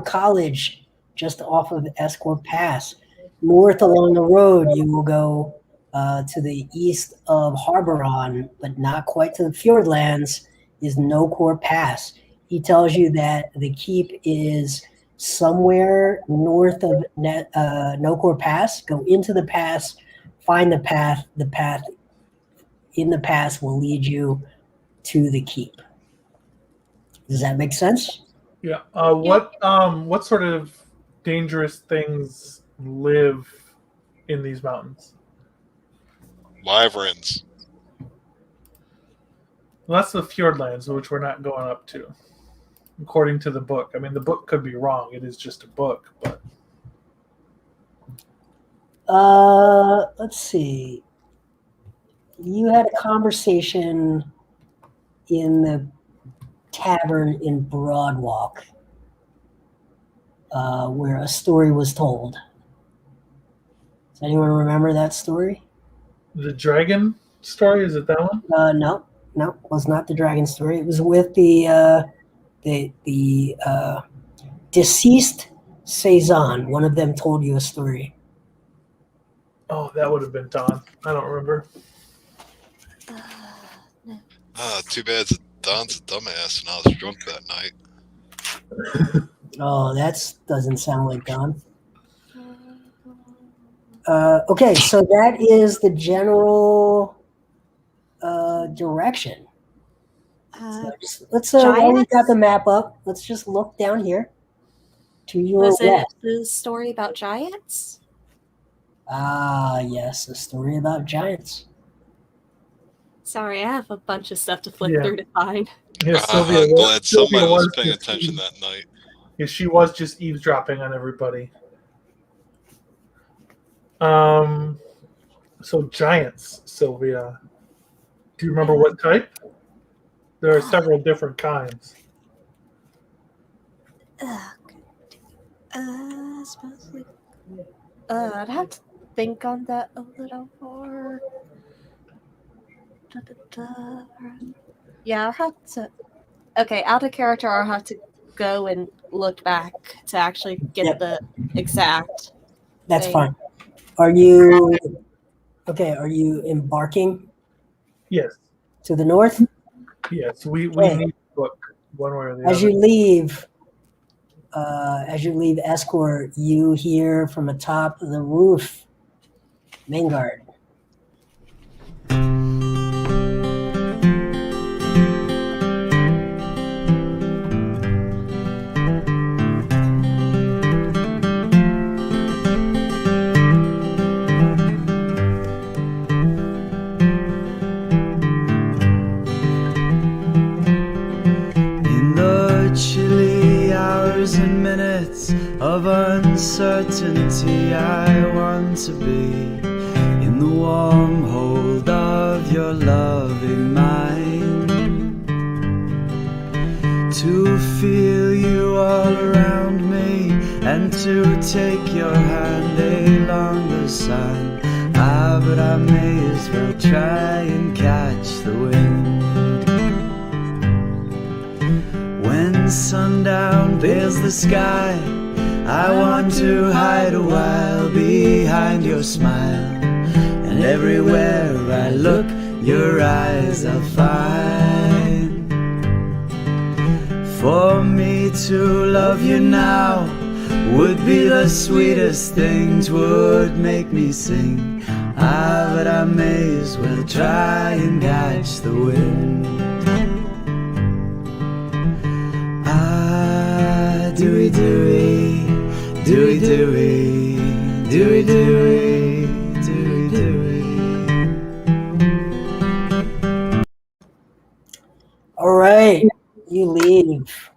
College, just off of Escort Pass. North along the road, you will go to the east of Harboron, but not quite to the Fjordlands, is Nocore Pass. He tells you that the keep is somewhere north of Nocore Pass. Go into the pass, find the path. The path in the pass will lead you to the keep. Does that make sense? Yeah. What sort of dangerous things live in these mountains? Wyverns. Well, that's the Fjordlands, which we're not going up to, according to the book. I mean, the book could be wrong. It is just a book, but let's see. You had a conversation in the tavern in Broadwalk where a story was told. Does anyone remember that story? the dragon story, is it that one? No, it was not the dragon story. It was with the deceased Cezanne. One of them told you a story. Oh, that would have been Don. I don't remember. Too bad Don's a dumbass and I was drunk that night. Oh, that doesn't sound like Don. Okay, so that is the general direction. Let's while we got the map up, let's just look down here to your Was it west. the story about giants? Ah, yes, a story about giants. Sorry, I have a bunch of stuff to flip Yeah. through to find. Yeah, Sylvia, I'm glad Sylvia somebody was was paying just attention that night. Yeah, she was just eavesdropping on everybody. So giants, Sylvia. Do you remember what type? There are several different kinds. Supposedly. I'd have to think on that a little more. Yeah, I'll have to. Okay, out of character, I'll have to go and look back to actually get the exact. That's thing. fine. Are you embarking Yes, to the north? yes. We Okay. need to book one way or the As other. you leave Escort, you hear from atop the roof, main guard. In the chilly hours and minutes of uncertainty, I want to be in the warm hold of your loving mind, to feel you all around me and to take your hand along the sand. But I may as well try and catch the wind. When sundown veils the sky, I want to hide a while behind your smile, and everywhere I look, your eyes I'll find. For me to love you now would be the sweetest thing, 'twould make me sing. But I may as well try and catch the wind. Dooey dooey, dooey dooey, dooey dooey, dooey dooey. All right, you leave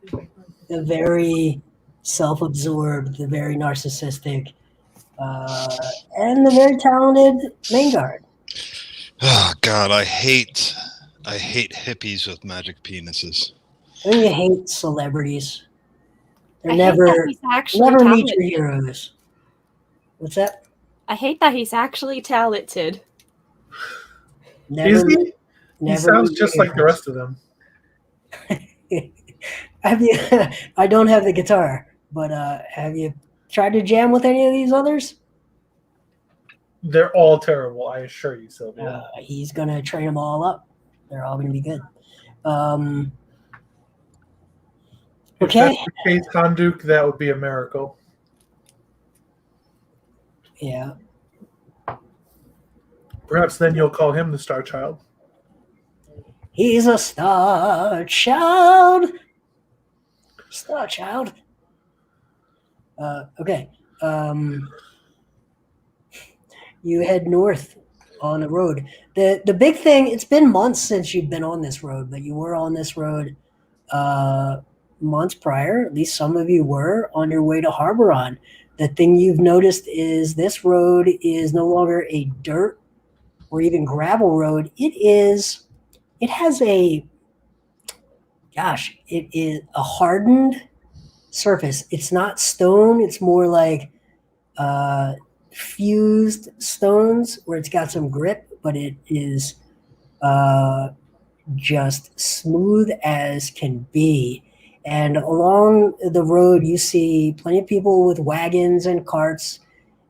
the very self-absorbed, the very narcissistic, and the very talented main guard. Oh God, I hate hippies with magic penises. And you hate celebrities. They're I hate that never he's actually meet your talented. heroes. What's that? I hate that he's actually talented. Never, Is he? He never sounds meet your just like the heroes. rest of them. Have you? I don't have the guitar, but have you tried to jam with any of these others? They're all terrible, I assure you, Sylvia. He's gonna train them all up. They're all gonna be good. If Okay. that's the case, Konduk, that would be a miracle. Yeah. Perhaps then you'll call him the Star Child. He's a star child. Star child. Okay. You head north on the road. The big thing, it's been months since you've been on this road, but you were on this road months prior. At least some of you were on your way to Harboron. The thing you've noticed is this road is no longer a dirt or even gravel road. It has it is a hardened surface. It's not stone. It's more like fused stones where it's got some grip, but it is just smooth as can be. And along the road, you see plenty of people with wagons and carts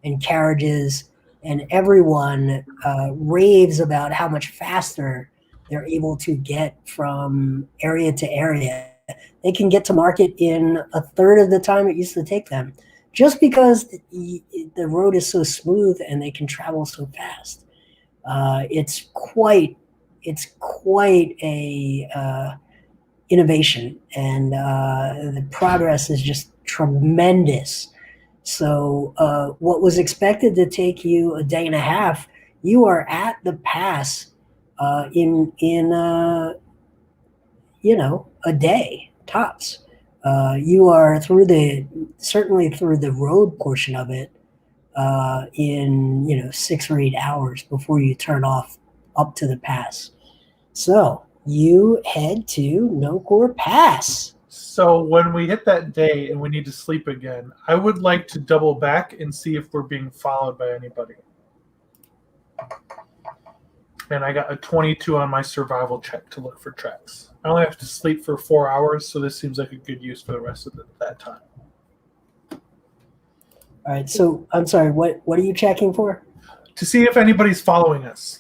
and carriages, and everyone raves about how much faster they're able to get from area to area. They can get to market in a third of the time it used to take them, just because the road is so smooth and they can travel so fast. It's quite a innovation, and the progress is just tremendous. So what was expected to take you a day and a half, you are at the pass in a day tops. You are certainly through the road portion of it in 6 or 8 hours before you turn off up to the pass. So you head to Nokor Pass. So when we hit that day and we need to sleep again, I would like to double back and see if we're being followed by anybody. And I got a 22 on my survival check to look for tracks. I only have to sleep for 4 hours, so this seems like a good use for the rest of that time. All right, so I'm sorry, what are you checking for? To see if anybody's following us.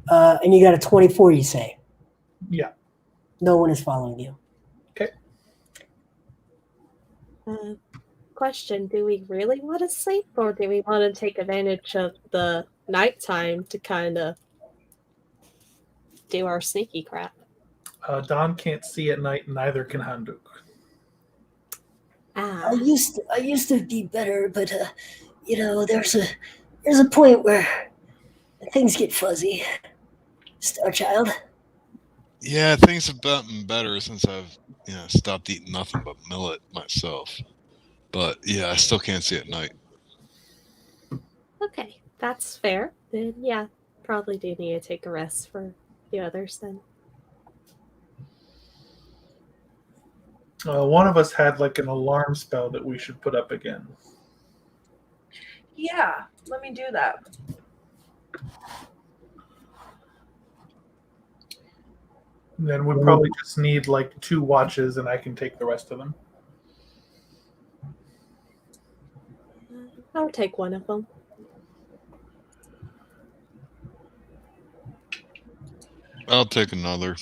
And you got a 24, you say? Yeah. No one is following you. Okay. Question, do we really want to sleep, or do we want to take advantage of the nighttime to kind of do our sneaky crap? Don can't see at night, and neither can Handuk. I used to be better, but there's a point where things get fuzzy. Star Child. Yeah, things have gotten better since I've stopped eating nothing but millet myself. But yeah, I still can't see at night. Okay, that's fair. Then yeah, probably do need to take a rest for the others then. One of us had like an alarm spell that we should put up again. Yeah, let me do that. And then we probably just need like 2 watches, and I can take the rest of them. I'll take one of them. I'll take another.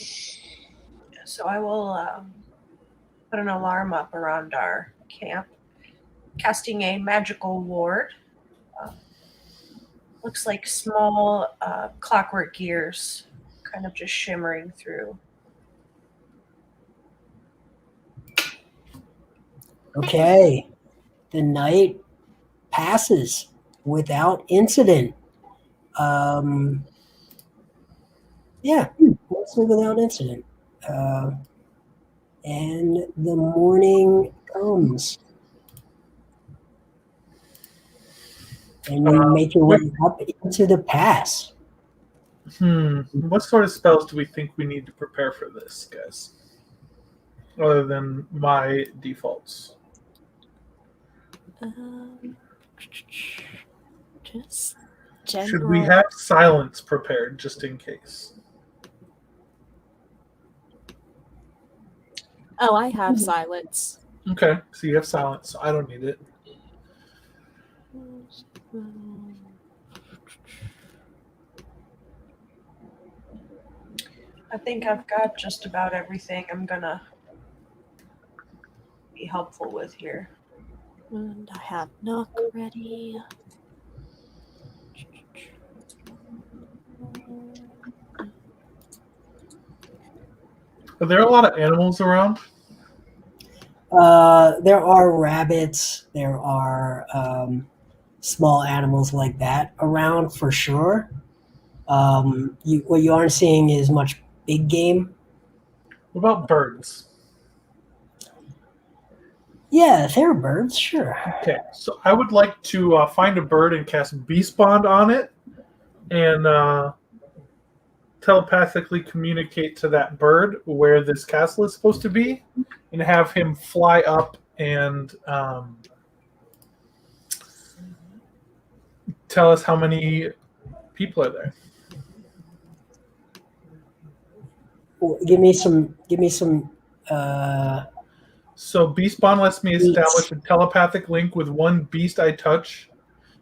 So I will put an alarm up around our camp, casting a magical ward. Looks like small clockwork gears kind of just shimmering through. Okay. The night passes without incident. Mostly without incident. And the morning comes. And you make your way up into the pass. What sort of spells do we think we need to prepare for this, guys? Other than my defaults. Just general. Should we have silence prepared just in case? Oh, I have silence. Okay, so you have silence, so I don't need it. I think I've got just about everything I'm gonna be helpful with here. And I have knock ready. Are there a lot of animals around? There are rabbits. There are small animals like that around for sure. What you aren't seeing is much big game. What about birds? Yeah, if there are birds, sure. Okay, so I would like to find a bird and cast Beast Bond on it, and telepathically communicate to that bird where this castle is supposed to be, and have him fly up and tell us how many people are there. Give me some. So Beast Bond lets me establish a telepathic link with one beast I touch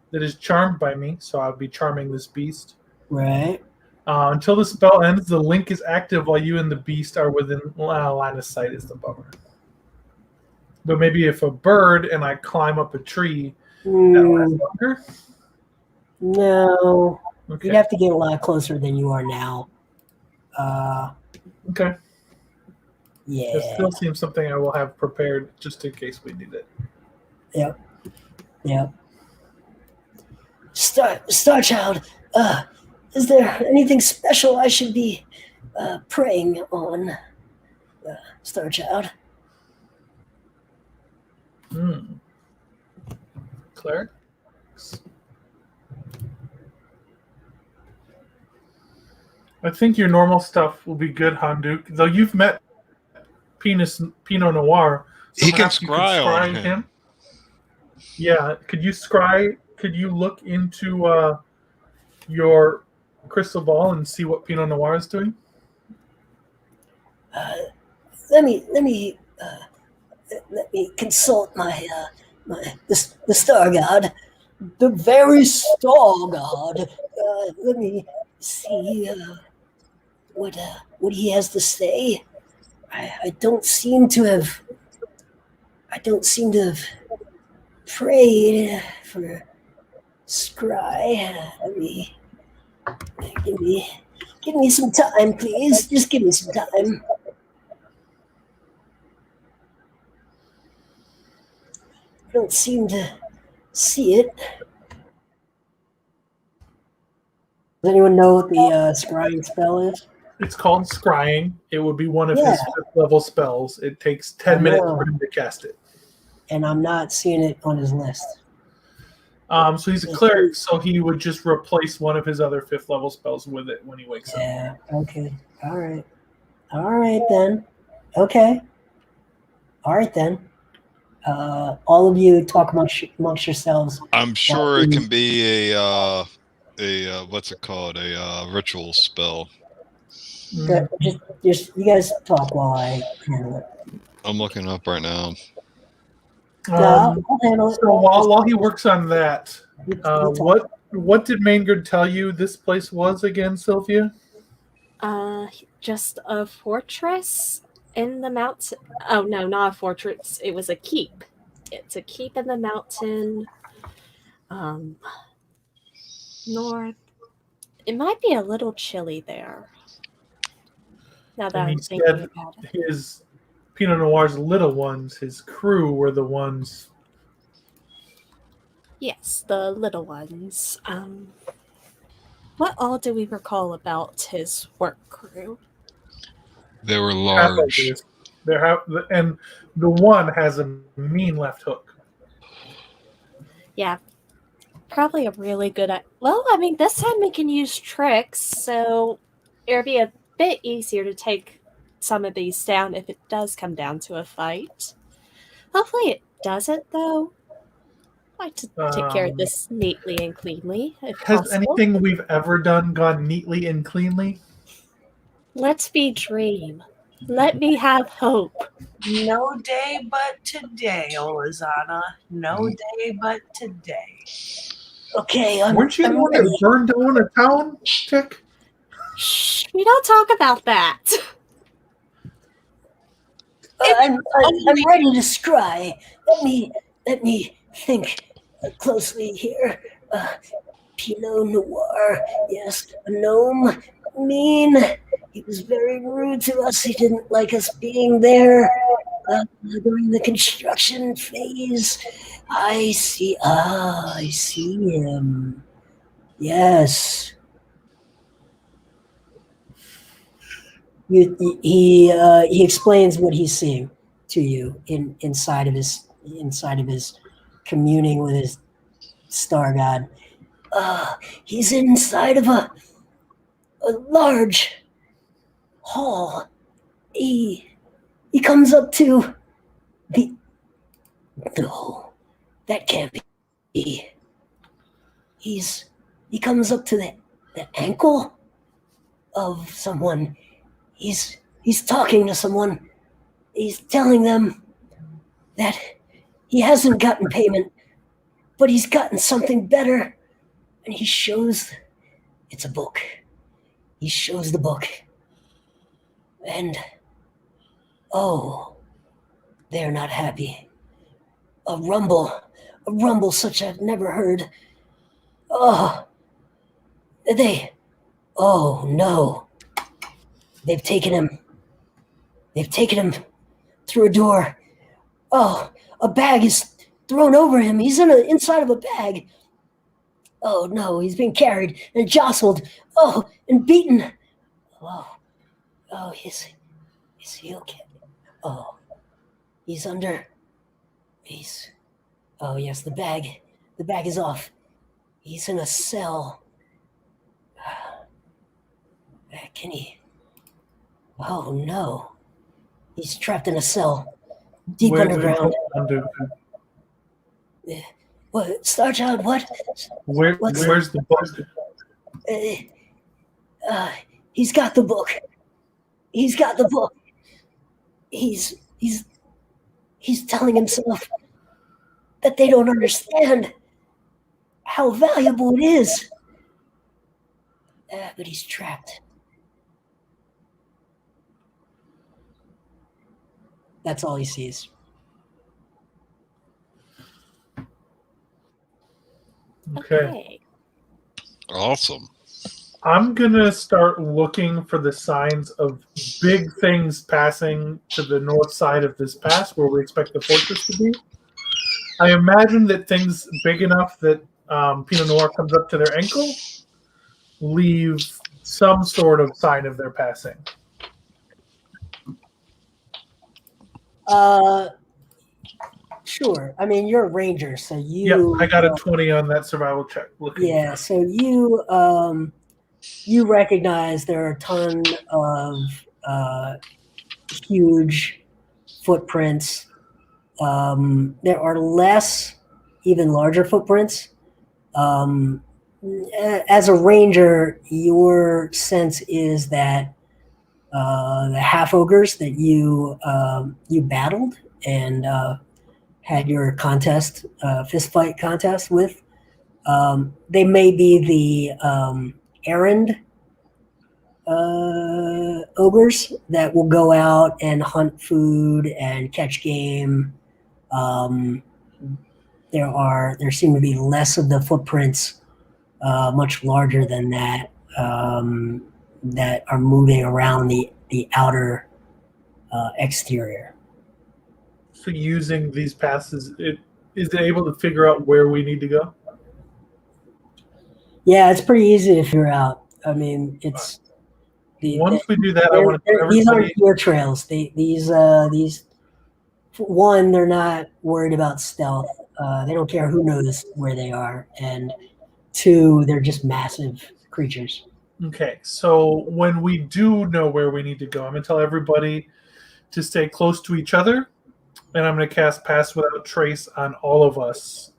that is charmed by me. So I'll be charming this beast. Right. Until the spell ends, the link is active while you and the beast are within line of sight. Is the bummer. But maybe if a bird and I climb up a tree, that'll last longer. No. Okay. You'd have to get a lot closer than you are now. Okay. Yeah. It still seems something I will have prepared just in case we need it. Yep. Starchild, is there anything special I should be preying on, Starchild? Cleric? I think your normal stuff will be good, Handuk. Though you've met Pinot Noir. So He can perhaps you could scry on him. Yeah, could you scry? Could you look into your crystal ball and see what Pinot Noir is doing? Let me consult the star god, the very star god. Let me see what he has to say. I don't seem to have prayed for scry. Give me some time, please. Just give me some time. I don't seem to see it. Does anyone know what the scrying spell is? It's called scrying. It would be one of his 5th level spells. It takes 10 minutes for him to cast it. And I'm not seeing it on his list. So he's a cleric, so he would just replace one of his other 5th level spells with it when he wakes up. Yeah, okay. All right then. Okay. All right then. All of you talk amongst yourselves. I'm sure it can be a what's it called? A ritual spell. Just you guys talk while I handle it. I'm looking up right now. I'll handle it. So while he works on that, what did Maingard tell you this place was again, Sylvia? Just a fortress in the mountain. Oh no, not a fortress. It was a keep. It's a keep in the mountain. North. It might be a little chilly there. Now that I'm thinking about it. His Pinot Noir's little ones, his crew, were the ones. Yes, the little ones. What all do we recall about his work crew? They were large. And the one has a mean left hook. Yeah, probably a really good. Well, I mean, this time we can use tricks, so it'll be a bit easier to take some of these down if it does come down to a fight. Hopefully it doesn't, though. I'd like to take care of this neatly and cleanly, if Has possible. anything we've ever done gone neatly and cleanly? Let me dream. Let me have hope. No day but today, Olazana. No day but today. Okay, Weren't you the one that burned down a town, Chick? Shh, we don't talk about that. I'm ready to scry. Let me think closely here. Pinot Noir, yes, a gnome, mean. He was very rude to us. He didn't like us being there during the construction phase. I see. Ah, I see him. Yes. He explains what he's seeing to you inside of his communing with his star god. He's inside of a large hall. He comes up to the no, that can't be. He comes up to the ankle of someone. He's talking to someone. He's telling them that he hasn't gotten payment, but he's gotten something better. And he shows it's a book. He shows the book. And they're not happy. A rumble such I've never heard. Oh no. They've taken him through a door. Oh, a bag is thrown over him. He's inside of a bag. Oh no, he's being carried and jostled. Oh, and beaten. Oh, is he okay? Oh, he's under. Oh yes, the bag is off. He's in a cell. Can he? Oh no, he's trapped in a cell, deep underground. What, Starchild? What? Where's the book? He's got the book. He's got the book. He's telling himself that they don't understand how valuable it is. But he's trapped. That's all he sees. Okay. Awesome. I'm going to start looking for the signs of big things passing to the north side of this pass where we expect the fortress to be. I imagine that things big enough that Pinot Noir comes up to their ankle leave some sort of sign of their passing. Sure. I mean, you're a ranger, so you. Yeah, I got a 20 on that survival check. Yeah, so you recognize there are a ton of huge footprints. There are less, even larger footprints. As a ranger, your sense is that the half ogres that you battled and had your contest, fist fight contest with, they may be the errand ogres that will go out and hunt food and catch game. There seem to be less of the footprints, much larger than that, that are moving around the outer exterior. So using these passes, is it able to figure out where we need to go? Yeah, it's pretty easy to figure out. I mean, it's once we do that, I want to. These aren't your trails. These one, they're not worried about stealth. They don't care who knows where they are, and two, they're just massive creatures. Okay, so when we do know where we need to go, I'm going to tell everybody to stay close to each other, and I'm going to cast Pass Without Trace on all of us,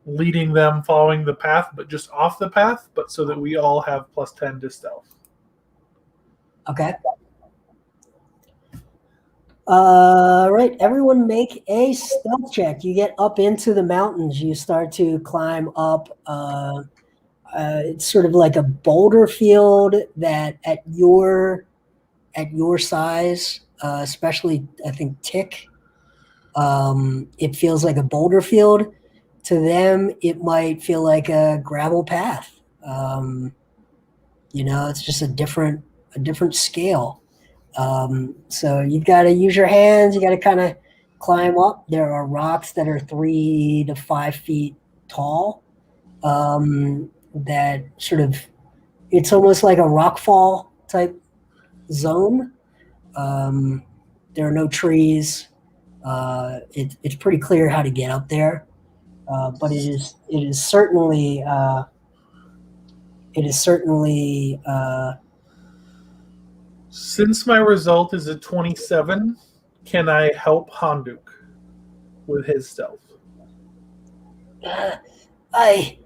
leading them following the path, but just off the path, but so that we all have +10 to stealth. Okay. Right, everyone make a stealth check. You get up into the mountains. You start to climb up. It's sort of like a boulder field that at your size, especially I think Tick, it feels like a boulder field. To them, it might feel like a gravel path. It's just a different scale. So you've got to use your hands. You got to kind of climb up. There are rocks that are 3 to 5 feet tall. That sort of, it's almost like a rock fall type zone. There are no trees. It's pretty clear how to get up there, but it is certainly Since my result is a 27, can I help Handuk with his stealth? I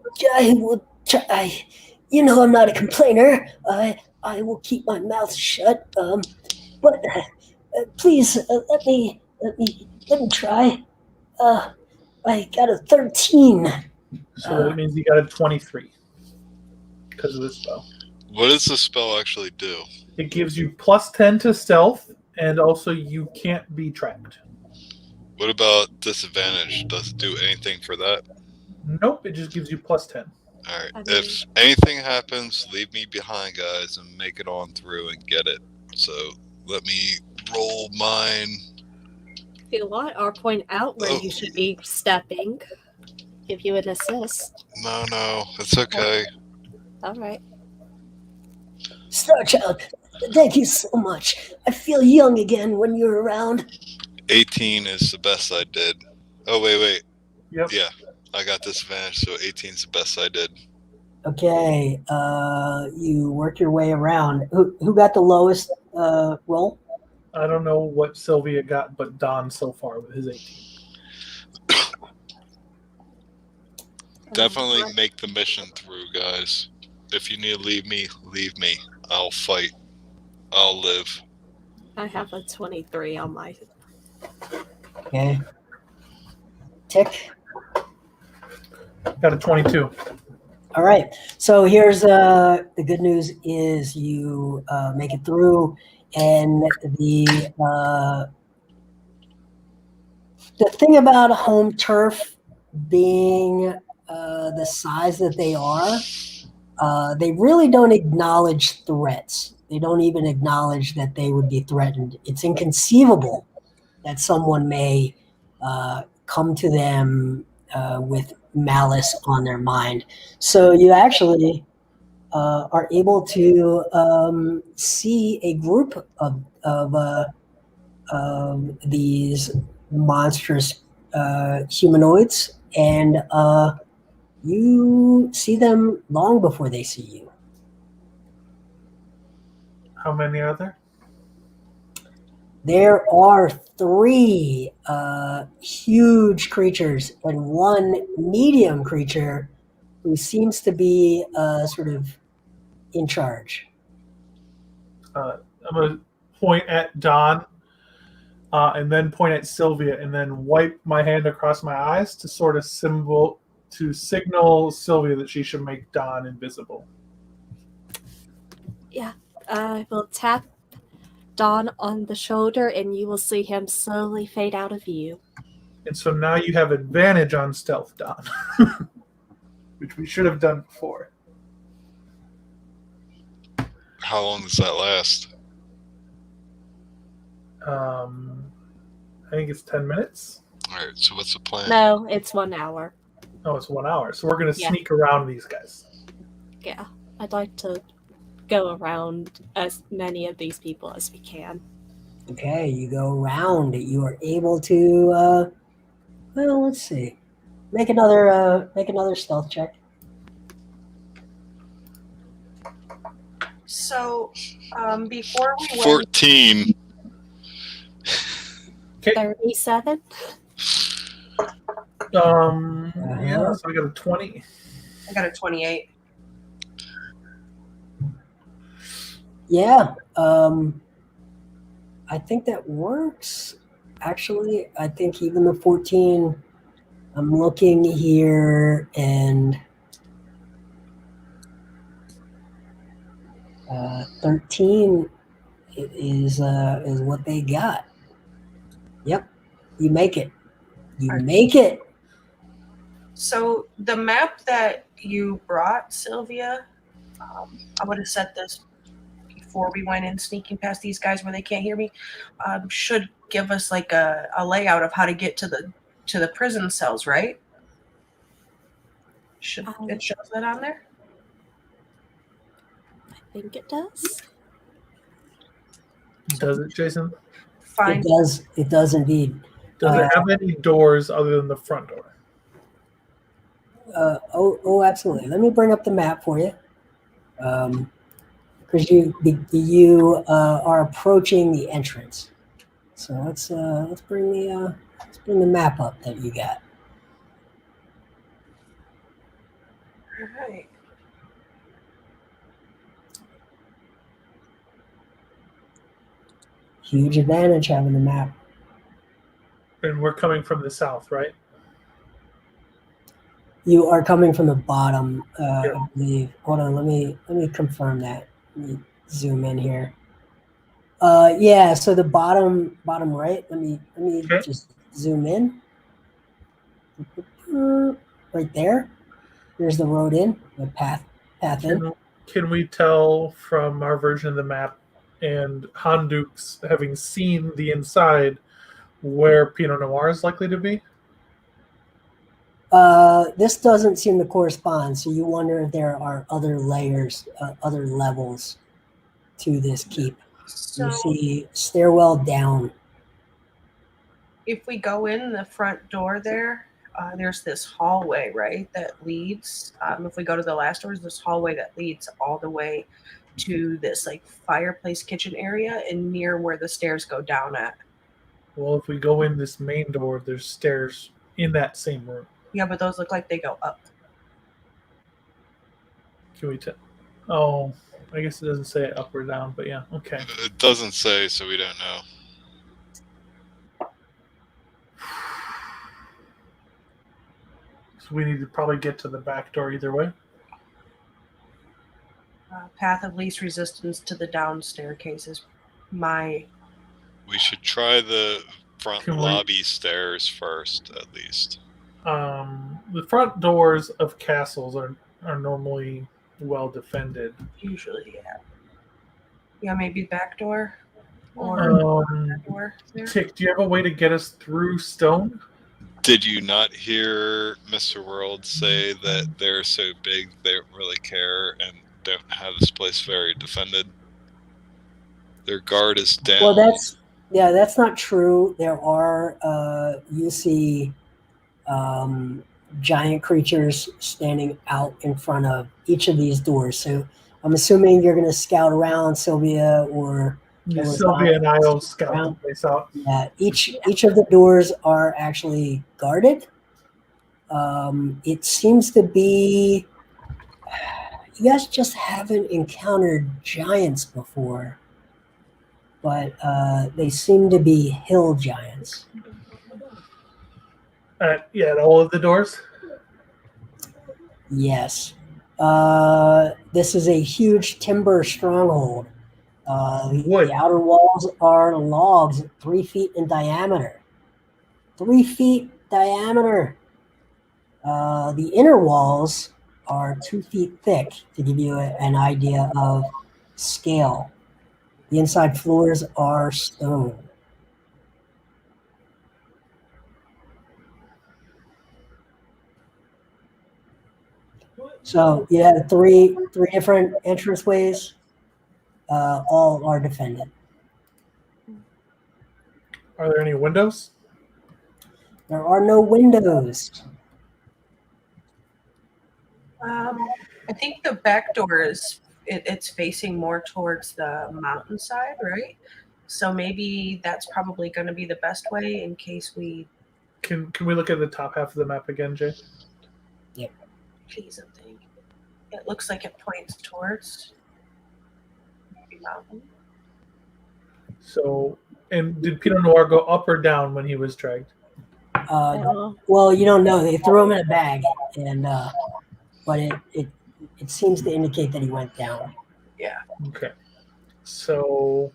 will try. You know, I'm not a complainer. I will keep my mouth shut. But please let me try. I got a 13. So that means you got a 23 because of the spell. What does the spell actually do? It gives you +10 to stealth, and also you can't be tracked. What about disadvantage? Does it do anything for that? Nope, it just gives you +10. All right. I mean- If anything happens, leave me behind, guys, and make it on through and get it. So let me roll mine. If you want, I'll point out where you should be stepping. Give you an assist. No, it's okay. All right. Starchild, thank you so much. I feel young again when you're around. 18 is the best I did. Oh, wait. Yep. Yeah, I got disadvantage, so 18 is the best I did. Okay, you work your way around. Who got the lowest roll? I don't know what Sylvia got, but Don so far with his 18. Definitely make the mission through, guys. If you need to leave me, leave me. I'll fight. I'll live. I have a 23 on my. Okay. Tick. Got a 22. All right. So here's the good news is you make it through, and the thing about a home turf being the size that they are, they really don't acknowledge threats. They don't even acknowledge that they would be threatened. It's inconceivable that someone may come to them with malice on their mind. So you actually are able to see a group of these monstrous humanoids, and you see them long before they see you. How many are there? There are 3 huge creatures and 1 medium creature who seems to be sort of in charge. I'm going to point at Don and then point at Sylvia and then wipe my hand across my eyes to sort of signal Sylvia that she should make Don invisible. Yeah, I will tap Don on the shoulder, and you will see him slowly fade out of view. And so now you have advantage on stealth, Don, which we should have done before. How long does that last? I think it's 10 minutes. All right, so what's the plan? No, it's 1 hour. Oh, it's 1 hour. So we're going to Yeah. sneak around these guys. Yeah, I'd like to go around as many of these people as we can. Okay, you go around. You are able to. Well, let's see. Make another stealth check. So, before we went, 14. 37? Yeah, so I got a 20. I got a 28. Yeah, I think that works. Actually, I think even the 14. I'm looking here, and 13 is what they got. Yep, you make it. You make it. So the map that you brought, Sylvia, I would have said this before we went in sneaking past these guys where they can't hear me, should give us like a layout of how to get to the prison cells, right? Should it shows that on there? I think it does. Does it, Jason? Fine. It does. It does indeed. Does it have any doors other than the front door? Oh, absolutely. Let me bring up the map for you, because you are approaching the entrance. So let's bring the map up that you got. All right. Huge advantage having the map. And we're coming from the south, right? You are coming from the bottom, Yeah. I believe. Hold on, let me confirm that. Let me zoom in here. Yeah, so the bottom right. Let me Okay. just zoom in. Right there. There's the road in, the path in. Can we tell from our version of the map and Handuk's having seen the inside where Pinot Noir is likely to be? This doesn't seem to correspond, so you wonder if there are other layers, other levels to this keep. So You see stairwell down. if we go in the front door there, there's this hallway, right, that leads. If we go to the last doors, this hallway that leads all the way to this like fireplace kitchen area and near where the stairs go down at. Well, if we go in this main door, there's stairs in that same room. Yeah, but those look like they go up. Can we tell? Oh, I guess it doesn't say up or down, but yeah, okay. It doesn't say, so we don't know. So we need to probably get to the back door either way. Path of least resistance to the down staircase is my. We should try the front Can we- lobby stairs first, at least. The front doors of castles are normally well defended. Usually, yeah. Yeah, maybe back door or Um, door there. Tick, do you have a way to get us through stone? Did you not hear Mr. World say that they're so big they don't really care and don't have this place very defended? Their guard is down. Well, that's not true. There are you see giant creatures standing out in front of each of these doors. So I'm assuming you're going to scout around, Sylvia, or Sylvia and I will scout the place out. yeah. Each of the doors are actually guarded. It seems to be you guys just haven't encountered giants before, but they seem to be hill giants. Yeah, at all of the doors. Yes. This is a huge timber stronghold. Wood. The outer walls are logs 3 feet in diameter. 3 feet diameter. The inner walls are 2 feet thick to give you an idea of scale. The inside floors are stone. So you have three different entranceways. All are defended. Are there any windows? There are no windows. I think the back door is it's facing more towards the mountainside, right? So maybe that's probably going to be the best way in case we. Can we look at the top half of the map again, Jay? Please, I think it looks like it points towards maybe mountain. So, and did Pinot Noir go up or down when he was dragged? Well, you don't know. They threw him in a bag, and but it seems to indicate that he went down. Yeah. Okay. So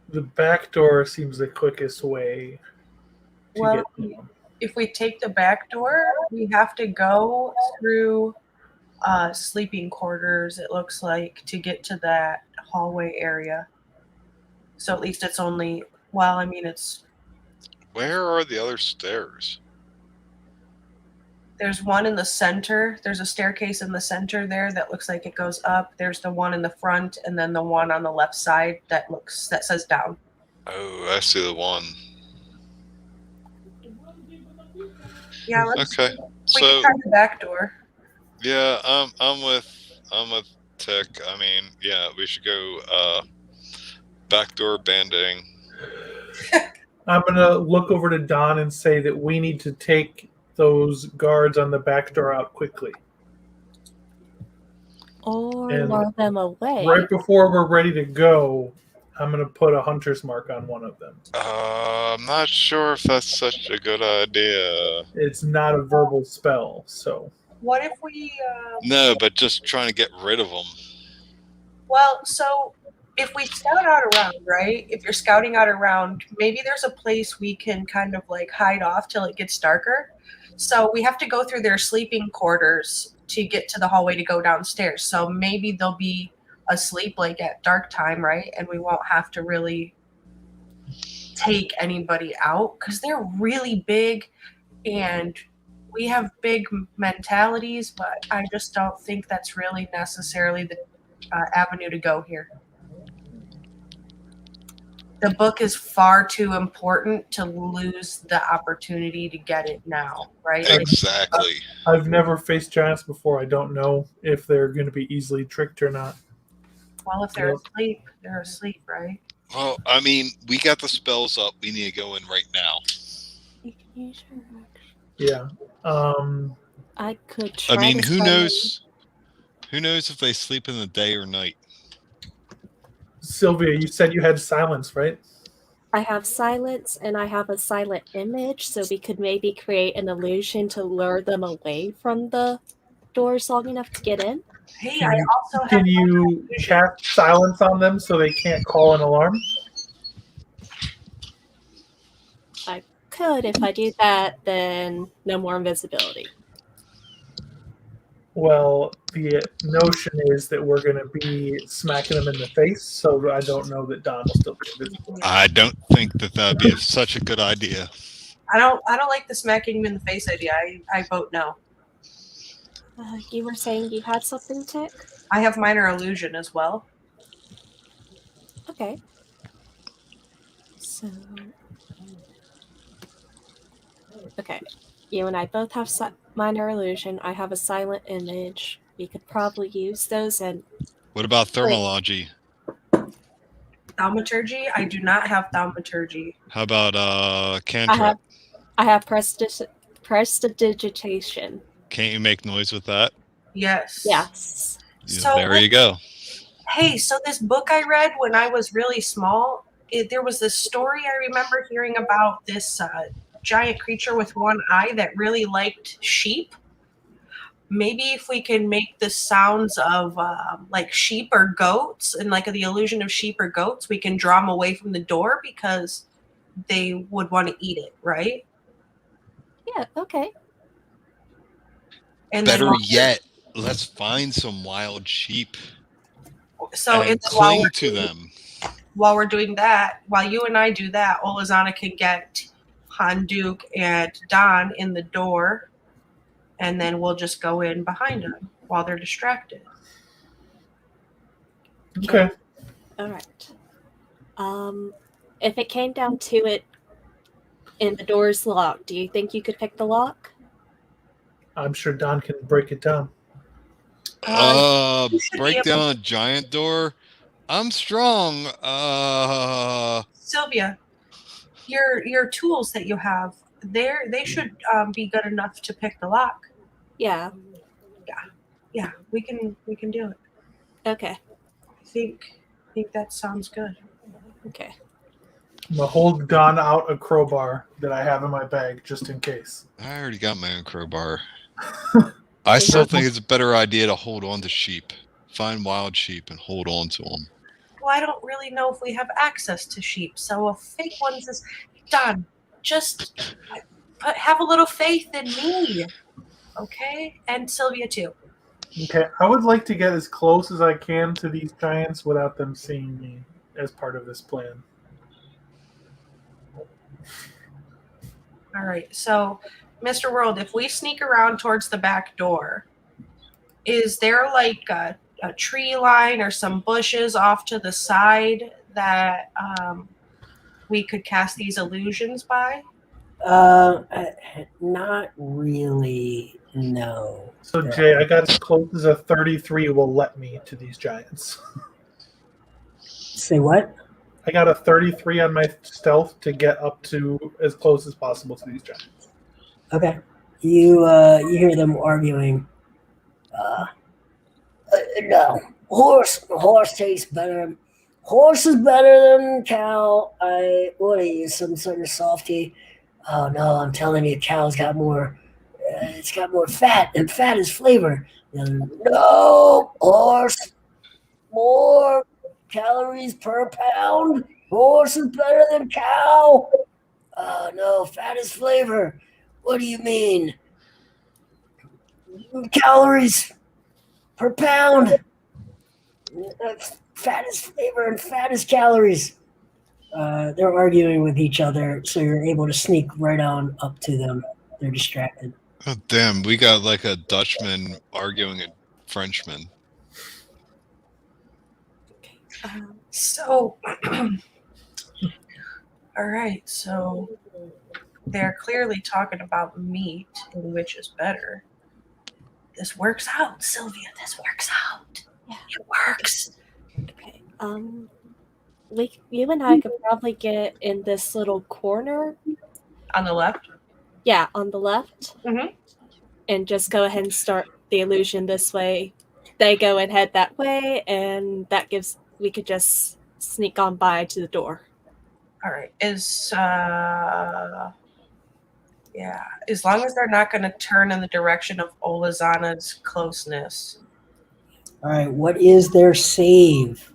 the back door seems the quickest way to Well, get down. if we take the back door, we have to go through sleeping quarters, it looks like, to get to that hallway area. So at least it's only, well, I mean, Where are the other stairs? there's one in the center. There's a staircase in the center there that looks like it goes up. There's the one in the front, and then the one on the left side that says down. Oh, I see the one. Yeah, let's Okay. we can try the back door. Yeah, I'm with Tick. I mean, yeah, we should go backdoor banding. I'm going to look over to Don and say that we need to take those guards on the back door out quickly. Or And lure them away. Right before we're ready to go, I'm going to put a hunter's mark on one of them. I'm not sure if that's such a good idea. It's not a verbal spell, so. What if we... No, but just trying to get rid of them. Well, so if we scout out around, right? If you're scouting out around, maybe there's a place we can kind of like hide off till it gets darker. So we have to go through their sleeping quarters to get to the hallway to go downstairs. So maybe they'll be asleep like at dark time, right? And we won't have to really take anybody out because they're really big and we have big mentalities, but I just don't think that's really necessarily the avenue to go here. The book is far too important to lose the opportunity to get it now, right? Exactly. I've never faced giants before. I don't know if they're going to be easily tricked or not. Well, if they're asleep, they're asleep, right? Well, I mean, we got the spells up. We need to go in right now. Yeah. I could try. I mean, to who find knows? Who knows if they sleep in the day or night? Sylvia, you said you had silence, right? I have silence and I have a silent image, so we could maybe create an illusion to lure them away from the doors long enough to get in. Hey, I also have... Can you cast silence on them so they can't call an alarm? I could. If I do that, then no more invisibility. Well, the notion is that we're going to be smacking them in the face, so I don't know that Don will still be invisible. I don't think that would be such a good idea. I don't like the smacking him in the face idea. I vote no. You were saying you had something, Tick? I have minor illusion as well. Okay. So... Okay. You and I both have minor illusion. I have a silent image. We could probably use those. And what about thermology? Thaumaturgy? I do not have thaumaturgy. How about cantrip? I have prestidigitation. Can't you make noise with that? Yes. Yes. So there you go. Hey, so this book I read when I was really small, there was this story I remember hearing about this giant creature with one eye that really liked sheep. Maybe if we can make the sounds of like sheep or goats and like the illusion of sheep or goats, we can draw them away from the door because they would want to eat it, right? Yeah, okay. And better yet, let's find some wild sheep. So and cling to them. While we're doing that, while you and I do that, Olazana can get Handuk and Don in the door, and then we'll just go in behind them while they're distracted. Okay. All right. If it came down to it and the door's locked, do you think you could pick the lock? I'm sure Don can break it down. Break down a giant door? I'm strong. Sylvia, your tools that you have, they should be good enough to pick the lock. Yeah. Yeah, we can do it. Okay. I think that sounds good. Okay. I'm gonna hold Don out a crowbar that I have in my bag just in case. I already got my own crowbar. I still think it's a better idea to hold on to sheep. Find wild sheep and hold on to them. Well, I don't really know if we have access to sheep, so a fake one is done. Just have a little faith in me, okay? And Sylvia too. Okay, I would like to get as close as I can to these giants without them seeing me as part of this plan. All right. So, Mr. World, if we sneak around towards the back door, is there like a tree line or some bushes off to the side that we could cast these illusions by? Not really. No. So, Jay, I got as close as a 33 will let me to these giants. Say what? I got a 33 on my stealth to get up to as close as possible to these giants. Okay. You hear them arguing. No. Horse tastes better. Horse is better than cow. What are you, some sort of softie? Oh no, I'm telling you, cow's got more. It's got more fat, and fat is flavor. No, horse, more calories per pound. Horse is better than cow. Oh no, fat is flavor. What do you mean? Calories per pound. Fat is flavor and fat is calories. They're arguing with each other, so you're able to sneak right on up to them. They're distracted. Oh, damn, we got like a Dutchman arguing a Frenchman. So, all right. So they're clearly talking about meat and which is better. This works out, Sylvia. This works out. Yeah. It works. Okay. You and I could probably get in this little corner. On the left? Yeah, on the left. Mhm. And just go ahead and start the illusion this way. They go and head that way, and we could just sneak on by to the door. All right. Yeah. As long as they're not going to turn in the direction of Olazana's closeness. All right, what is their save?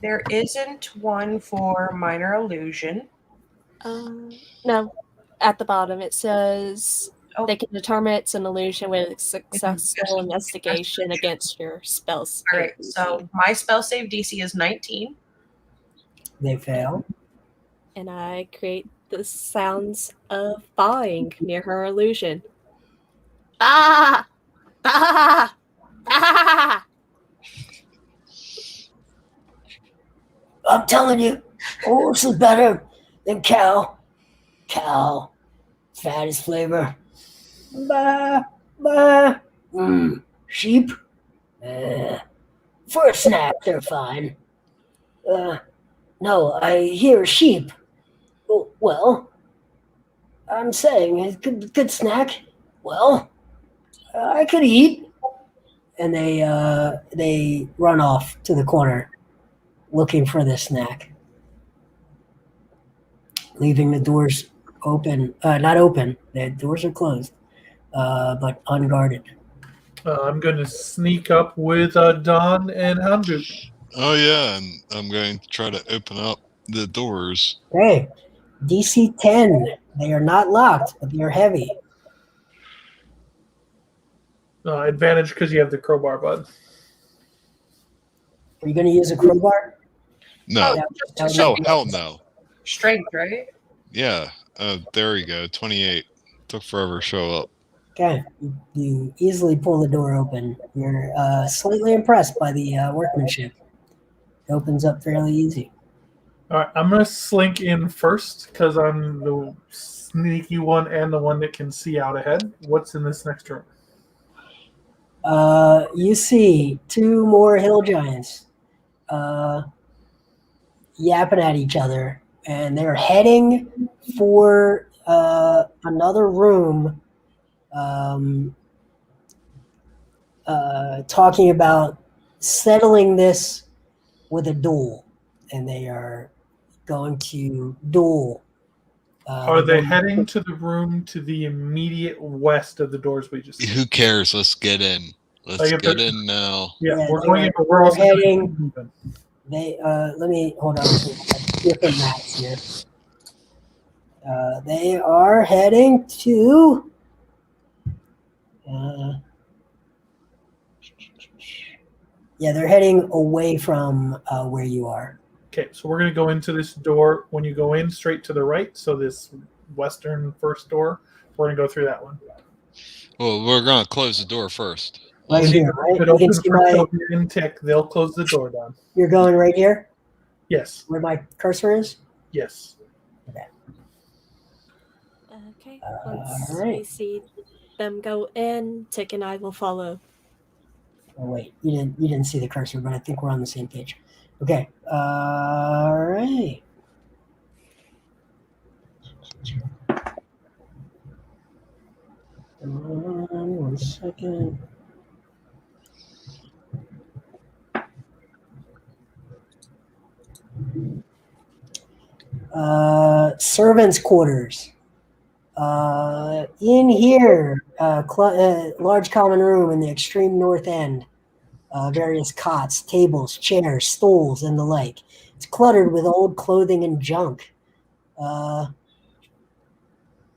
There isn't one for minor illusion. No, at the bottom it says Oh. they can determine it's an illusion with a successful investigation against your spells. All right. So my spell save DC is 19. They fail. And I create the sounds of thawing near her illusion. Ah! Ah! Ah! I'm telling you, horse is better than cow. Cow, fat is flavor. Bah, bah. Sheep. For a snack, they're fine. No, I hear sheep. Well, I'm saying it's good snack. Well, I could eat. And they run off to the corner, looking for the snack, leaving the doors open. Not open. The doors are closed, but unguarded. I'm going to sneak up with Don and Houndboot. Oh yeah, and I'm going to try to open up the doors. Okay, DC 10. They are not locked, but they are heavy. Advantage because you have the crowbar, bud. Are you going to use a crowbar? No. Oh, hell no. Strength, right? Yeah. There you go. 28. Took forever to show up. Okay, you easily pull the door open. You're slightly impressed by the workmanship. It opens up fairly easy. All right, I'm going to slink in first because I'm the sneaky one and the one that can see out ahead. What's in this next room? You see two more hill giants yapping at each other, and they're heading for another room, talking about settling this with a duel, and they are going to duel. Are they heading to the room to the immediate west of the doors we just? Who cares? Let's get in. Let's get in now. Yeah, we're going into worlds. Heading. They let me hold on to different maps here. They are heading to. Yeah, they're heading away from where you are. Okay, so we're going to go into this door. When you go in, straight to the right, so this western first door, we're going to go through that one. Well, we're gonna close the door first. Right here, right? If it You can opens see for my. children in tech, they'll close the door down. You're going right here, Yes, where my cursor is. yes. Okay. Once Alright. we see them go in, Tick and I will follow. Oh wait, you didn't see the cursor, but I think we're on the same page. Okay. All right. One second. Servants' quarters. In here, large common room in the extreme north end. Various cots, tables, chairs, stools, and the like. It's cluttered with old clothing and junk.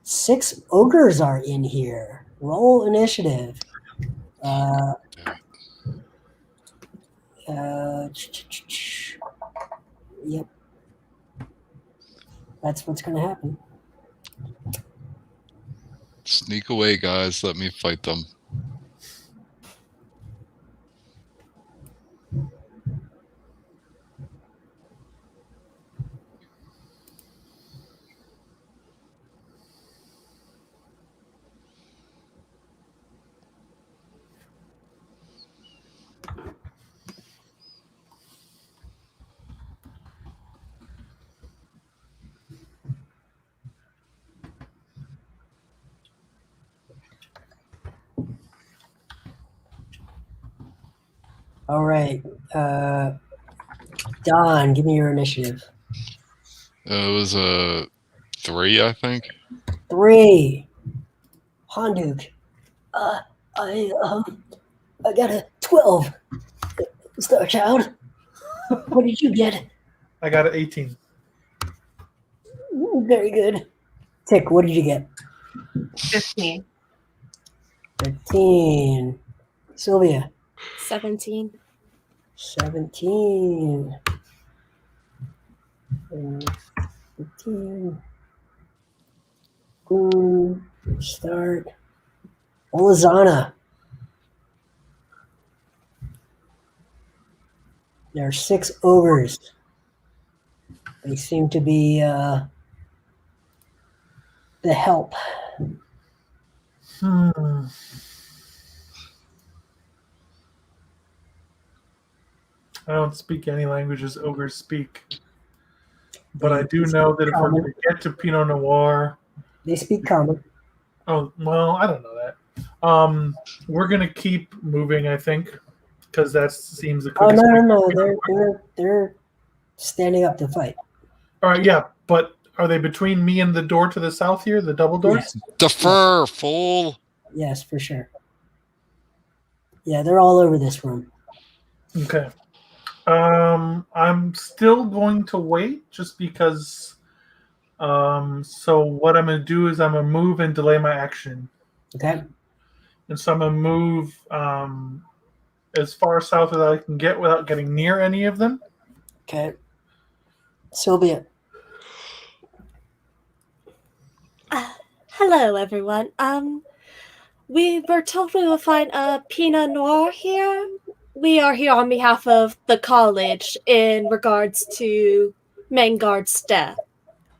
6 ogres are in here. Roll initiative. Yep. That's what's going to happen. Sneak away, guys. Let me fight them. All right. Don, give me your initiative. It was a 3, I think. 3. Honduk. I got a 12. Star Child. What did you get? I got an 18. Very good. Tick, what did you get? 15. 13. Sylvia. 17. 17. 15. Boom. Start. Olazana. There are 6 ogres. They seem to be the help. I don't speak any languages ogres speak. But I do know that if we're going to get to Pinot Noir... They speak common. Oh, well, I don't know that. We're going to keep moving, I think, because that seems the Oh, quickest way. no. They're standing up to fight. All right, yeah, but are they between me and the door to the south here, the double doors? Yes. Defer, fool. Yes, for sure. Yeah, they're all over this room. Okay. I'm still going to wait just because. So what I'm going to do is I'm going to move and delay my action. Okay. And so I'm going to move as far south as I can get without getting near any of them. Okay. Sylvia. Hello, everyone. We were told we will find a Pinot Noir here. We are here on behalf of the college in regards to Mangard's death.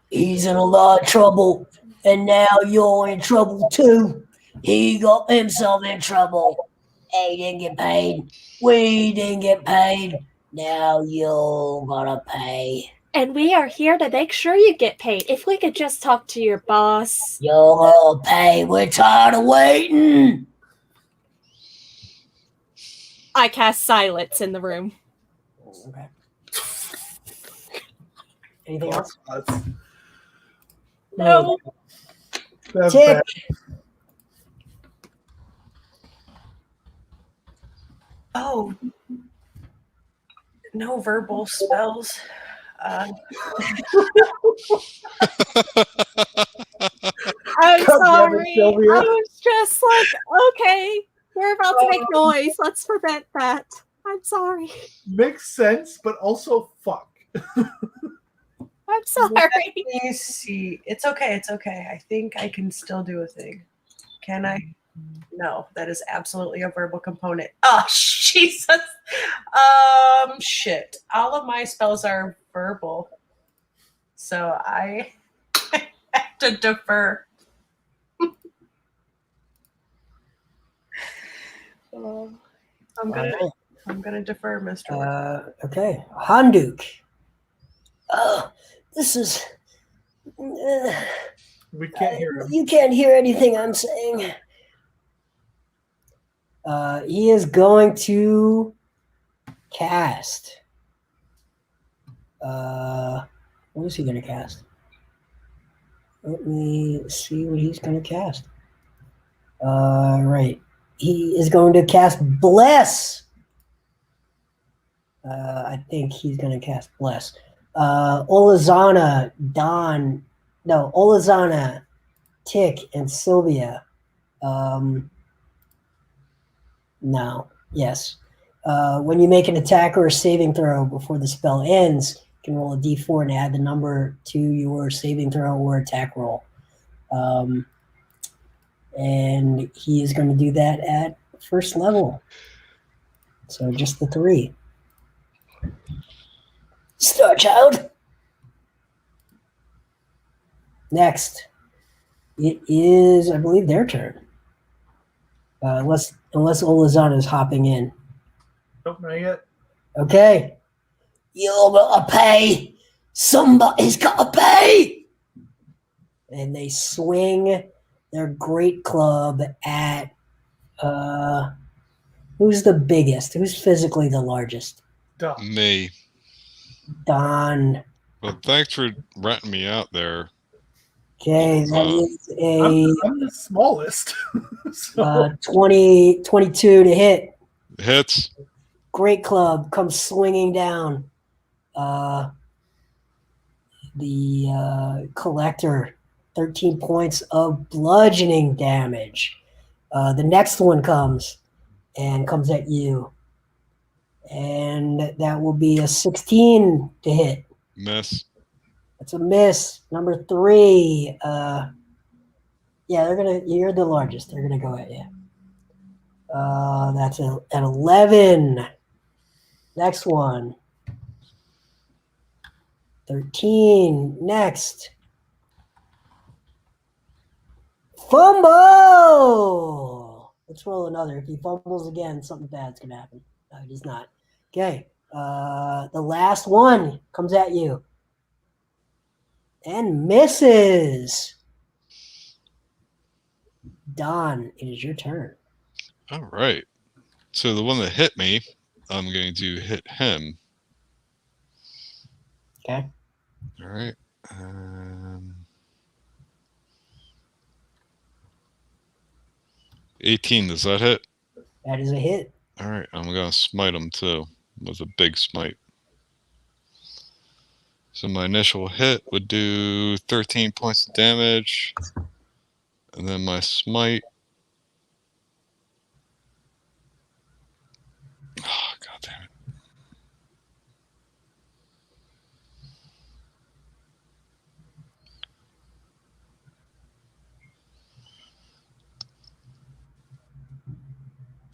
He's in a lot of trouble, and now you're in trouble too. He got himself in trouble. He didn't get paid. We didn't get paid. Now you're gonna pay. And we are here to make sure you get paid. If we could just talk to your boss. You're gonna pay. We're tired of waiting. I cast silence in the room. Okay. Anything else? No. That's Tick. bad. Oh, no verbal spells. I'm God damn it, sorry. Sylvia. I was just like, okay, we're about to make noise. Let's prevent that. I'm sorry. Makes sense, but also fuck. I'm sorry. Let me see. It's okay. It's okay. I think I can still do a thing. Can I? No, that is absolutely a verbal component. Oh, Jesus. Shit. All of my spells are verbal. So I have to defer. I'm gonna defer, Mr. Wood. Okay, Handuk. Oh, this is. We can't hear him. You can't hear anything I'm saying. He is going to cast. What is he going to cast? Let me see what he's going to cast. Right. He is going to cast Bless. I think he's going to cast Bless. Olazana, Olazana, Tick, and Sylvia. No. Yes. When you make an attack or a saving throw before the spell ends, you can roll a d4 and add the number to your saving throw or attack roll. And he is going to do that at first level. So just the 3. Star Child. Next. It is, I believe, their turn. Unless Olazana is hopping in. Nope, not yet. Okay. You're gonna pay. Somebody's gotta pay. And they swing their great club at who's the biggest? Who's physically the largest? Duh. Me. Don. Well, thanks for ratting me out there. Okay, that is a I'm the smallest. So 22 to hit. Hits. Great club comes swinging down. The collector, 13 points of bludgeoning damage. The next one comes at you. And that will be a 16 to hit. Miss. That's a miss. Number 3. You're the largest. They're gonna go at you. That's an 11. Next one. 13. Next. Fumble! Let's roll another. If he fumbles again, something bad's gonna happen. No, he's not. Okay. The last one comes at you. And misses. Don, it is your turn. All right. So the one that hit me, I'm going to hit him. Okay. All right. 18, does that hit? That is a hit. All right. I'm going to smite him too with a big smite. So my initial hit would do 13 points of damage. And then my smite. Oh, God damn it.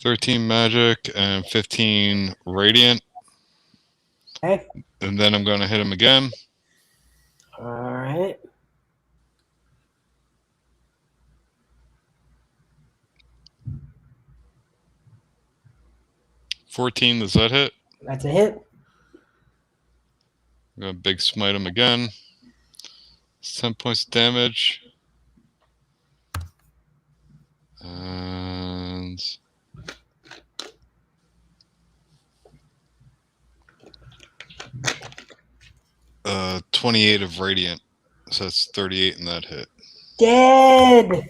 $13 magic and 15 radiant. Okay. And then I'm going to hit him again. All right. $14, does that hit? That's a hit. I'm going to big smite him again. It's 10 points of damage. And 28 of radiant. So that's 38 in that hit. Dead.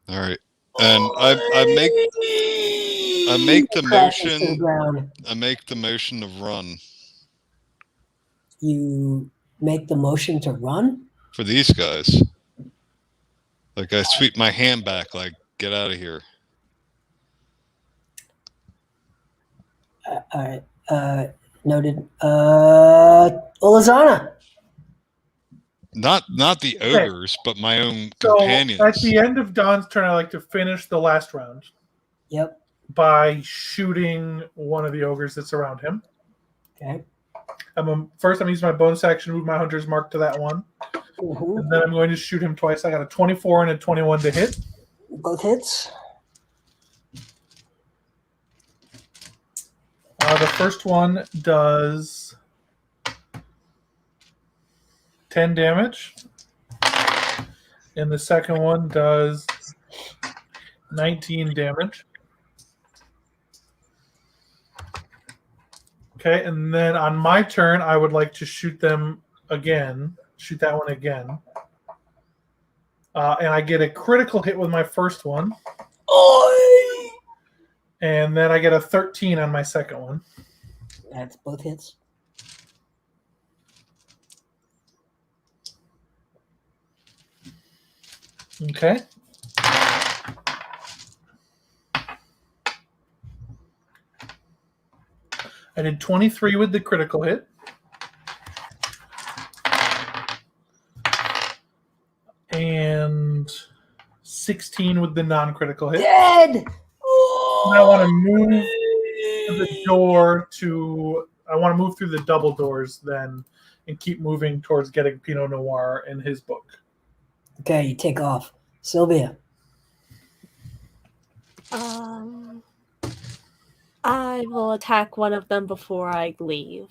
All right. And I make the Crashes to the motion. ground. I make the motion to run You make the motion to run? for these guys. Like I sweep my hand back, like get out of here. All right. Noted. Olazana. Not the ogres, but my own So companions. at the end of Don's turn, I like to finish the last round Yep. by shooting one of the ogres that's around him. Okay. First, I'm using my bonus action to move my hunter's mark to that one. Mhm. And then I'm going to shoot him twice. I got a 24 and a 21 to hit. Both hits. The first one does 10 damage. And the second one does 19 damage. Okay, and then on my turn, I would like to shoot them again. Shoot that one again. And I get a critical hit with my first one. Oi! And then I get a 13 on my second one. That's both hits. Okay. I did 23 with the critical hit. And 16 with the non-critical hit. Dead! And I want to move to the door to... I want to move through the double doors then and keep moving towards getting Pinot Noir in his book. Okay, you take off. Sylvia. I will attack one of them before I leave.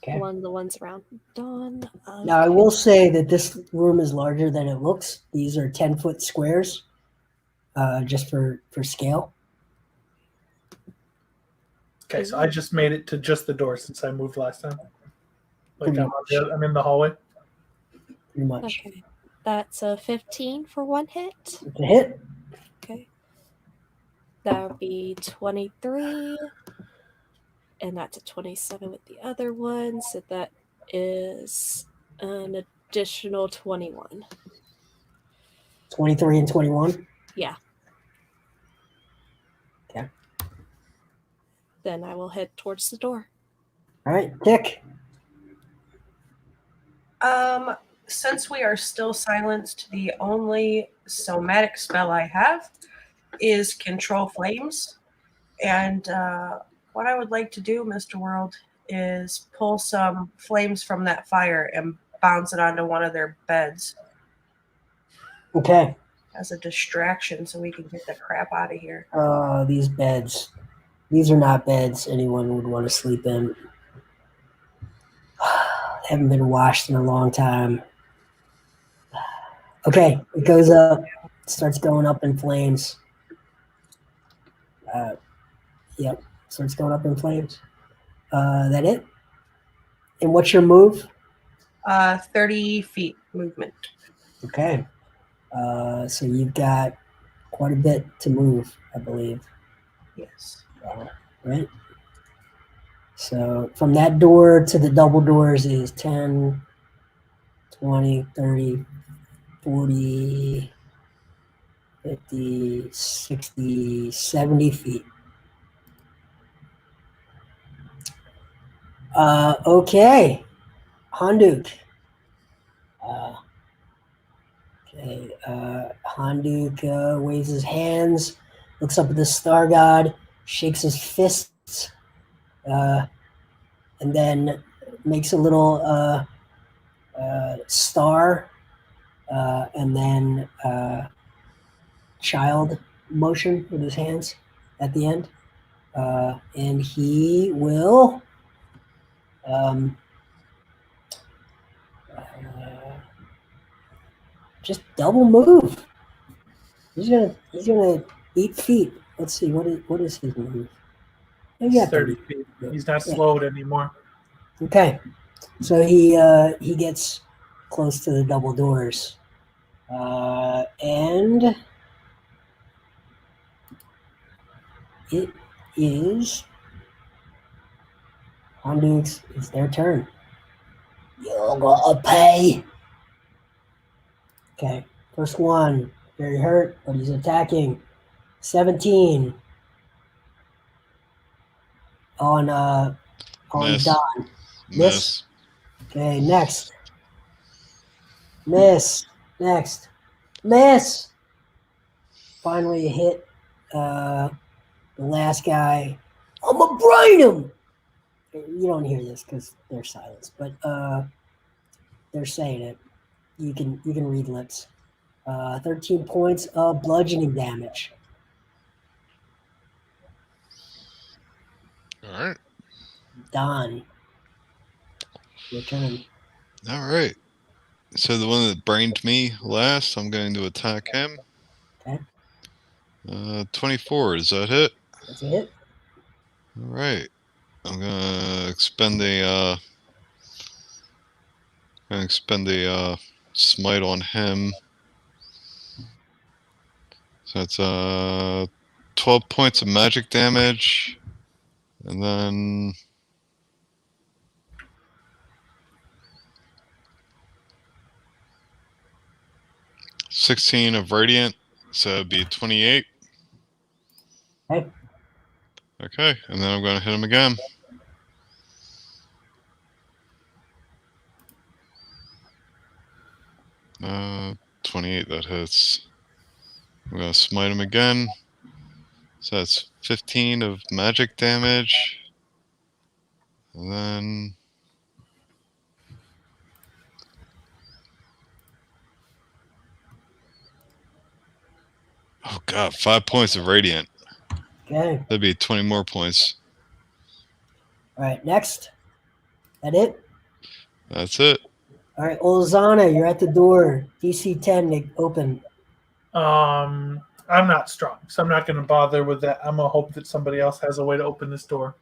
Okay. One of the ones around Dawn. Now, I will say that this room is larger than it looks. These are 10-foot squares, just for scale. Okay, so I just made it to just the door since I moved last time. Like I'm in the hallway. Pretty much. Okay. That's a 15 for one hit. It's a hit. Okay. That would be 23. And that's a 27 with the other one. So that is an additional 21. 23 and 21? Yeah. Okay. Then I will head towards the door. All right, Tick. Since we are still silenced, the only somatic spell I have is Control Flames. And what I would like to do, Mr. World, is pull some flames from that fire and bounce it onto one of their beds Okay. as a distraction so we can get the crap out of here. These beds. These are not beds anyone would want to sleep in. They haven't been washed in a long time. Okay, it goes up. It starts going up in flames. Yep, starts going up in flames. That it? And what's your move? 30 feet movement. Okay. So you've got quite a bit to move, I believe. Yes. Right? So from that door to the double doors is 10, 20, 30, 40, 50, 60, 70 feet. Okay. Handuk. Handuk waves his hands, looks up at the star god, shakes his fists, and then makes a little star, and then child motion with his hands at the end. And he will just double move. He's gonna 8 feet. Let's see, what is his move? Maybe 30 feet. He's not slowed anymore. Okay, so he gets close to the double doors, and it is Handuk's. It's their turn. You're gonna pay. Okay, First one, very hurt, but he's attacking. 17 on Miss. Don. Miss. Okay, next. Miss. Next. Miss. Finally hit the last guy. I'm gonna brain him. You don't hear this because they're silenced, but they're saying it. You can read lips. 13 points of bludgeoning damage. All right. Don. Your turn. All right. So the one that brained me last, I'm going to attack him. Okay. 24. Does that hit? That's a hit. All right. I'm gonna expend the smite on him. So that's 12 points of magic damage, and then 16 of radiant, so it'd be 28. Okay. Okay, and then I'm going to hit him again. Uh, 28, that hits. I'm going to smite him again. So that's 15 of magic damage. And then... oh god, 5 points of radiant. Okay. That'd be 20 more points. All right, next. That it? That's it. All right, Olzana, you're at the door. DC 10 to open. I'm not strong, so I'm not going to bother with that. I'm going to hope that somebody else has a way to open this door.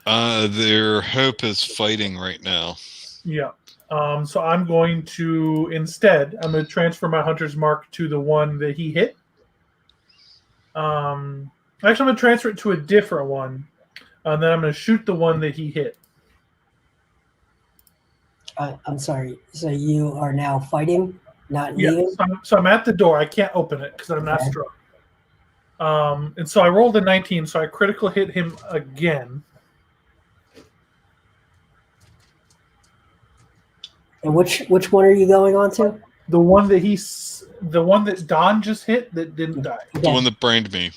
Their hope is fighting right now. Yeah. So I'm going to, instead, I'm going to transfer my Hunter's Mark to the one that he hit. Actually, I'm going to transfer it to a different one, and then I'm going to shoot the one that he hit. I'm sorry. So you are now fighting, not Yeah, leaving? so I'm at the door. I can't open it because I'm not Okay. strong. And so I rolled a 19, so I critical hit him again. And which one are you going on to? The one that Don just hit that didn't die. The one that brained me.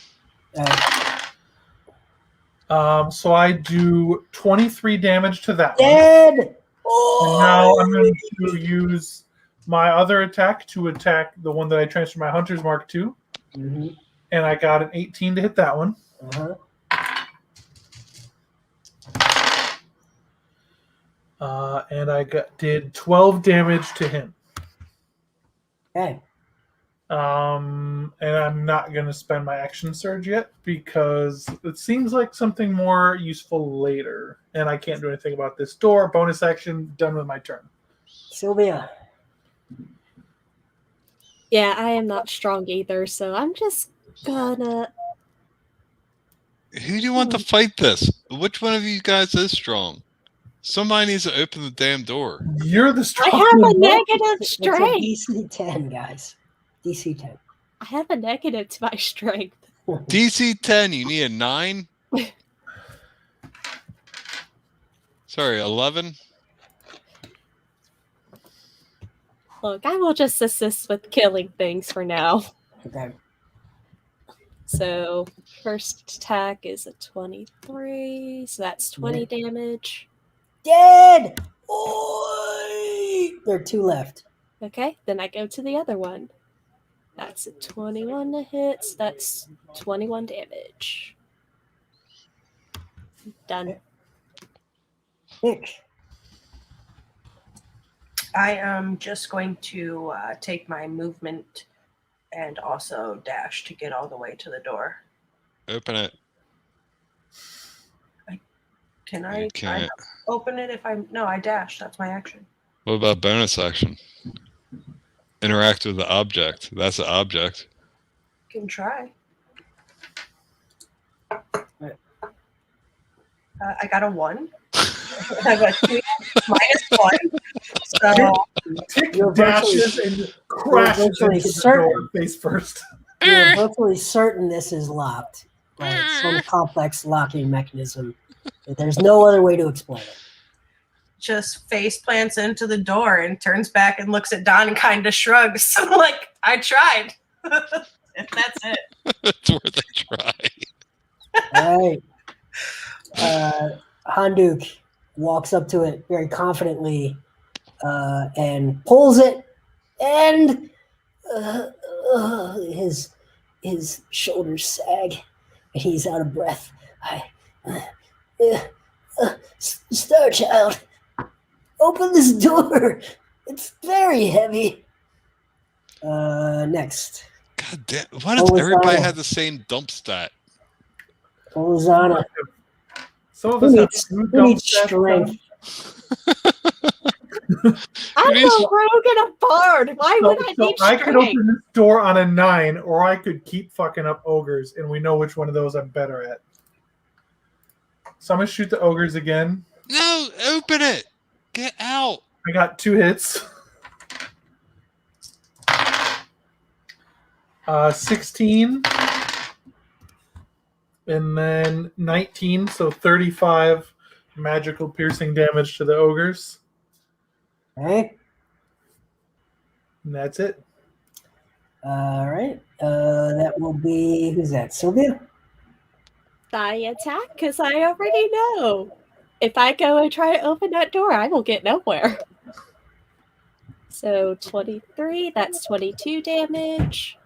So I do 23 damage to that one. Dead! And now I'm going to use my other attack to attack the one that I transferred my Hunter's Mark to. Mm-hmm. And I got an 18 to hit that one. Uh-huh. And I did 12 damage to him. Okay. And I'm not going to spend my action surge yet because it seems like something more useful later. And I can't do anything about this door. Bonus action, done with my turn. Sylvia. Yeah, I am not strong either, so I'm just gonna... Who do you want to fight this? Which one of you guys is strong? Somebody needs to open the damn door. You're the I strong have a one. negative It's a strength! DC 10, guys. DC 10. I have a negative to my strength. DC 10, you need a 9? Sorry, 11? Look, I will just assist with killing things for now. Okay. So, first attack is a 23, so that's 20 damage. Dead! Oi! There are 2 left. Okay, then I go to the other one. That's a 21 to hit, so that's 21 damage. Done. Nick. I am just going to take my movement and also dash to get all the way to the door. Open it. Can I? You can't. I open it if I'm... No, I dash. That's my action. What about bonus action? Interact with the object. That's the object. Can try. Right. I got a 1. I got 2 minus 1. So Tick You're dashes and crashes virtually into the certain. door face first. You're virtually certain this is locked. Right? Some complex locking mechanism. There's no other way to explain it. just face plants into the door and turns back and looks at Don and kind of shrugs. I'm like, I tried. And that's it. It's worth a try. All right. Handuk walks up to it very confidently and pulls it, and his shoulders sag, and he's out of breath. Star Child, open this door. It's very heavy. Next. God damn! Why does everybody have the same dump stat? Olazana. Some of Who us have needs, two who dump needs stats strength? I'm a rogue and a bard. Why would I need I could strength? open this door on a 9, or I could keep fucking up ogres, and we know which one of those I'm better at. So I'm gonna shoot the ogres again. No, open it. Get out. I got 2 hits. 16. And then 19, so 35 magical piercing damage to the ogres. Okay. And that's it. All right. That will be, who's that? Sylvia? I attack because I already know. If I go and try to open that door, I will get nowhere. So 23, that's 22 damage.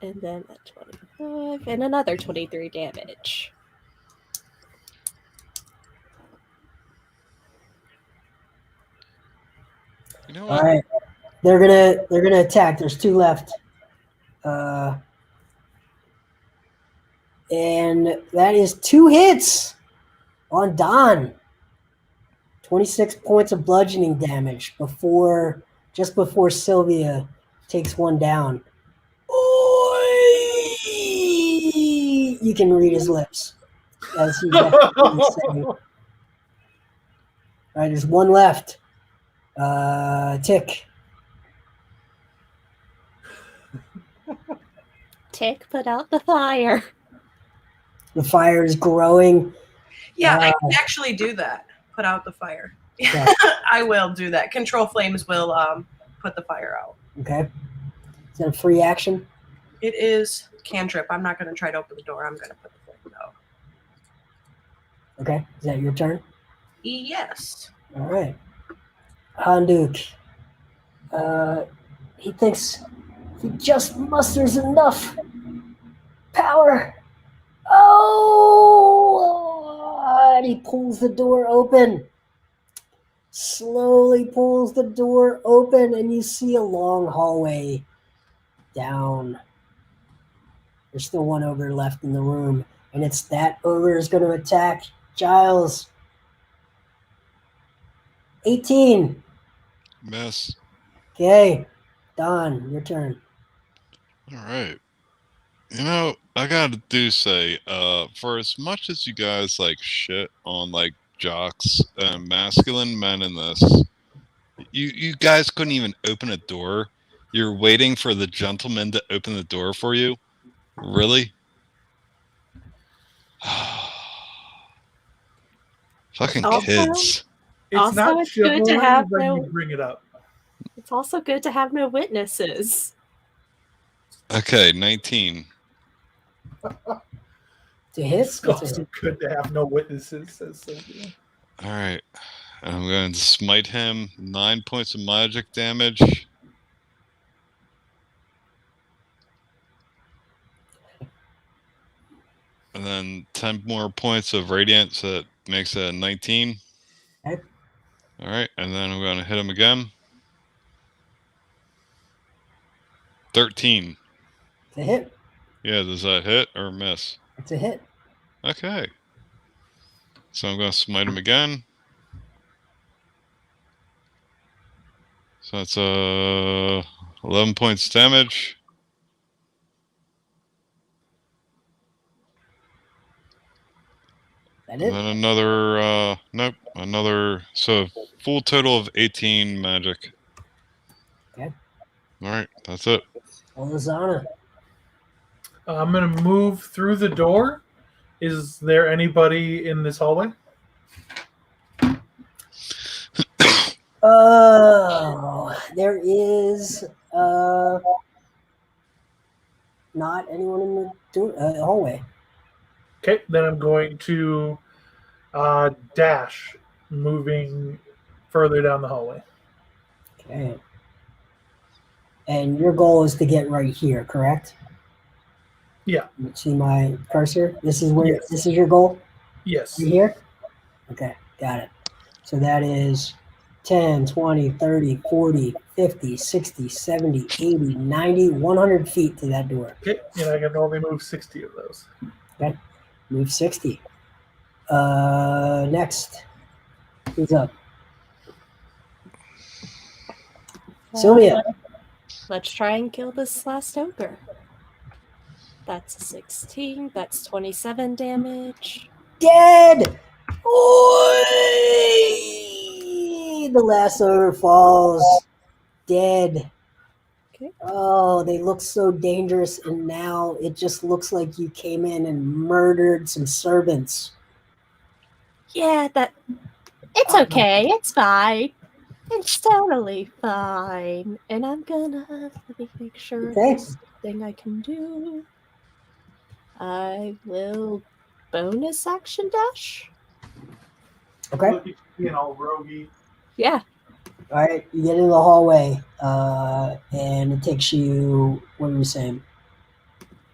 And then a 25, and another 23 damage. You know All what? right. They're gonna attack. There's 2 left. And that is 2 hits on Don. 26 points of bludgeoning damage just before Sylvia takes one down. You can read his lips as he's saying. All right, there's 1 left. Tick. Tick, put out the fire. The fire is growing. Yeah, I can actually do that. Put out the fire. Yeah. I will do that. Control flames will put the fire out. Okay. Is that a free action? It is cantrip. I'm not going to try to open the door. I'm going to put the flame out. Okay. Is that your turn? Yes. All right. Handuk. He thinks if he just musters enough power. Oh! And he pulls the door open. Slowly pulls the door open, and you see a long hallway down. There's still 1 ogre left in the room, and it's that ogre is going to attack Giles. 18. Miss. Okay. Don, your turn. All right. You know, I gotta say, for as much as you guys like shit on like jocks and masculine men in this, you guys couldn't even open a door. You're waiting for the gentleman to open the door for you. Really? Fucking Also- kids. It's Also, not it's good to chivalry have when no- you bring it up. It's also good to have no witnesses. Okay, 19. To hit? It's also good to have no witnesses, says Sylvia. All right. And I'm going to smite him 9 points of magic damage. And then 10 more points of radiant, so that makes it a 19. Okay. All right. And then I'm going to hit him again. 13. It's a hit. Yeah, does that hit or miss? It's a hit. Okay. So I'm going to smite him again. So that's 11 points damage. And then another, nope, another, so full total of 18 magic. Okay. All right, that's it. Olazana. I'm going to move through the door. Is there anybody in this hallway? There is not anyone in the hallway. Okay, then I'm going to dash, moving further down the hallway. Okay. And your goal is to get right here, correct? Yeah. You see my cursor? This is where Yes. this is your goal? Yes. Right here? Okay, got it. So that is 10, 20, 30, 40, 50, 60, 70, 80, 90, 100 feet to that door. Okay, and I can only move 60 of those. Okay, move 60. Next. Who's up? Sylvia. Let's try and kill this last ogre. That's a 16. That's 27 damage. Dead! Oy! The last ogre falls. Dead. Okay. Oh, they look so dangerous, and now it just looks like you came in and murdered some servants. Yeah, it's okay. It's fine. It's totally fine. And I'm gonna let me make sure Okay. there's something I can do. I will bonus action dash. Okay. Being all roguey. Yeah. All right, you get into the hallway, and it takes you, what are we saying?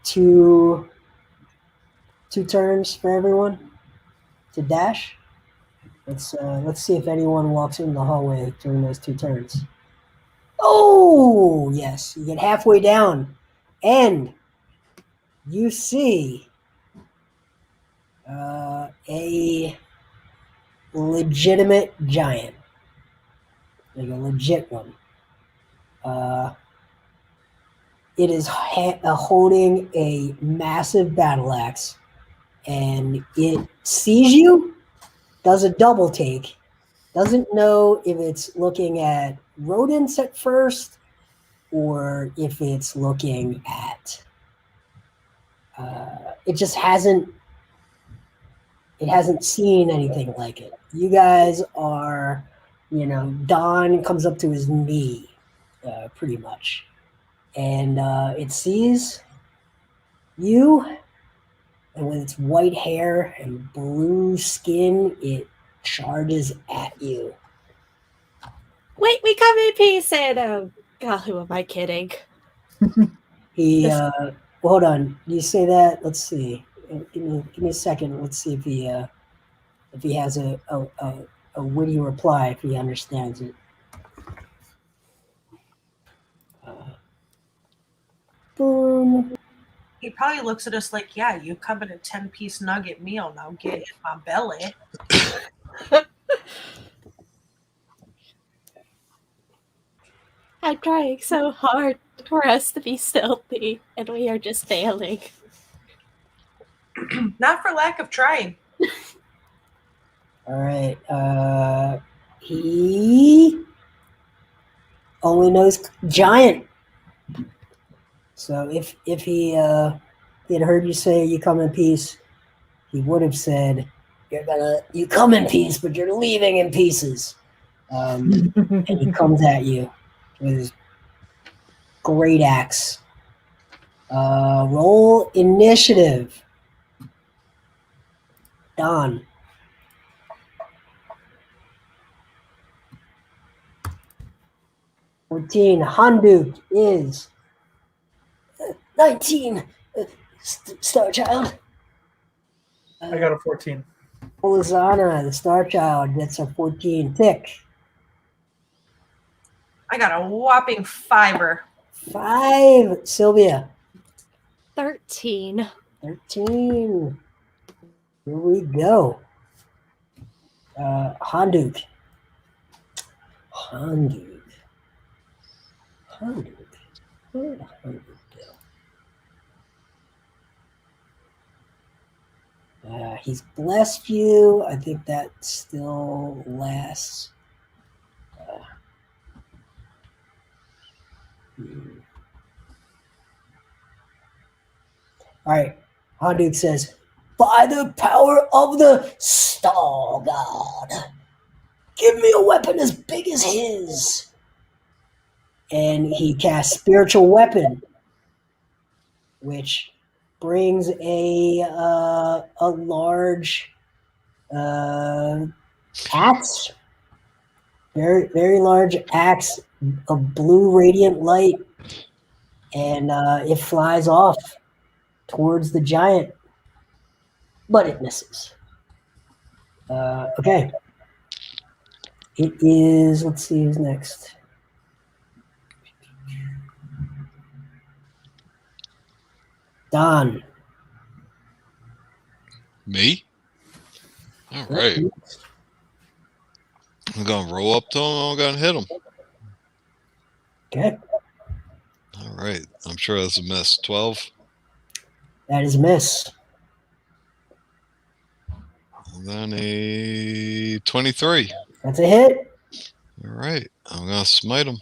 Two turns for everyone to dash. Let's see if anyone walks in the hallway during those 2 turns. Oh, yes, you get halfway down, and you see a legitimate giant, like a legit one. It is holding a massive battle axe, and it sees you, does a double take, doesn't know if it's looking at rodents at first or if it's looking at it just hasn't seen anything like it. You guys are, Don comes up to his knee, pretty much, and it sees you, and with its white hair and blue skin, it charges at you. Wait, we come in peace, and oh god, who am I kidding? He hold on. You say that? Let's see. Give me a second. Let's see if he has a witty reply, if he understands it. Boom. He probably looks at us like, yeah, you come in a 10-piece nugget meal, now get in my belly. I'm trying so hard for us to be stealthy, and we are just failing. Not for lack of trying. All right. He only knows giant. So if he had heard you say you come in peace, he would have said you come in peace, but you're leaving in pieces. And he comes at you with his great axe. Roll initiative. Don. Handuk is 19. Star Child. I got a 14. Olazana, the Star Child, gets a 14. Thick. I got a whopping 5. 5. Sylvia. 13. 13. Here we go. Handuk. Where did Handuk go? He's blessed you. I think that still lasts. All right. Honduke says, by the power of the Star God, give me a weapon as big as his. And he casts Spiritual Weapon, which brings a large axe, very large axe of blue radiant light, and it flies off towards the giant, but it misses. Okay. It is, let's see who's next. Don. Me? All right. I'm going to roll up to him and I'm going to hit him. Okay. All right. I'm sure that's a miss. 12. That is a miss. And then a 23. That's a hit. All right. I'm going to smite him.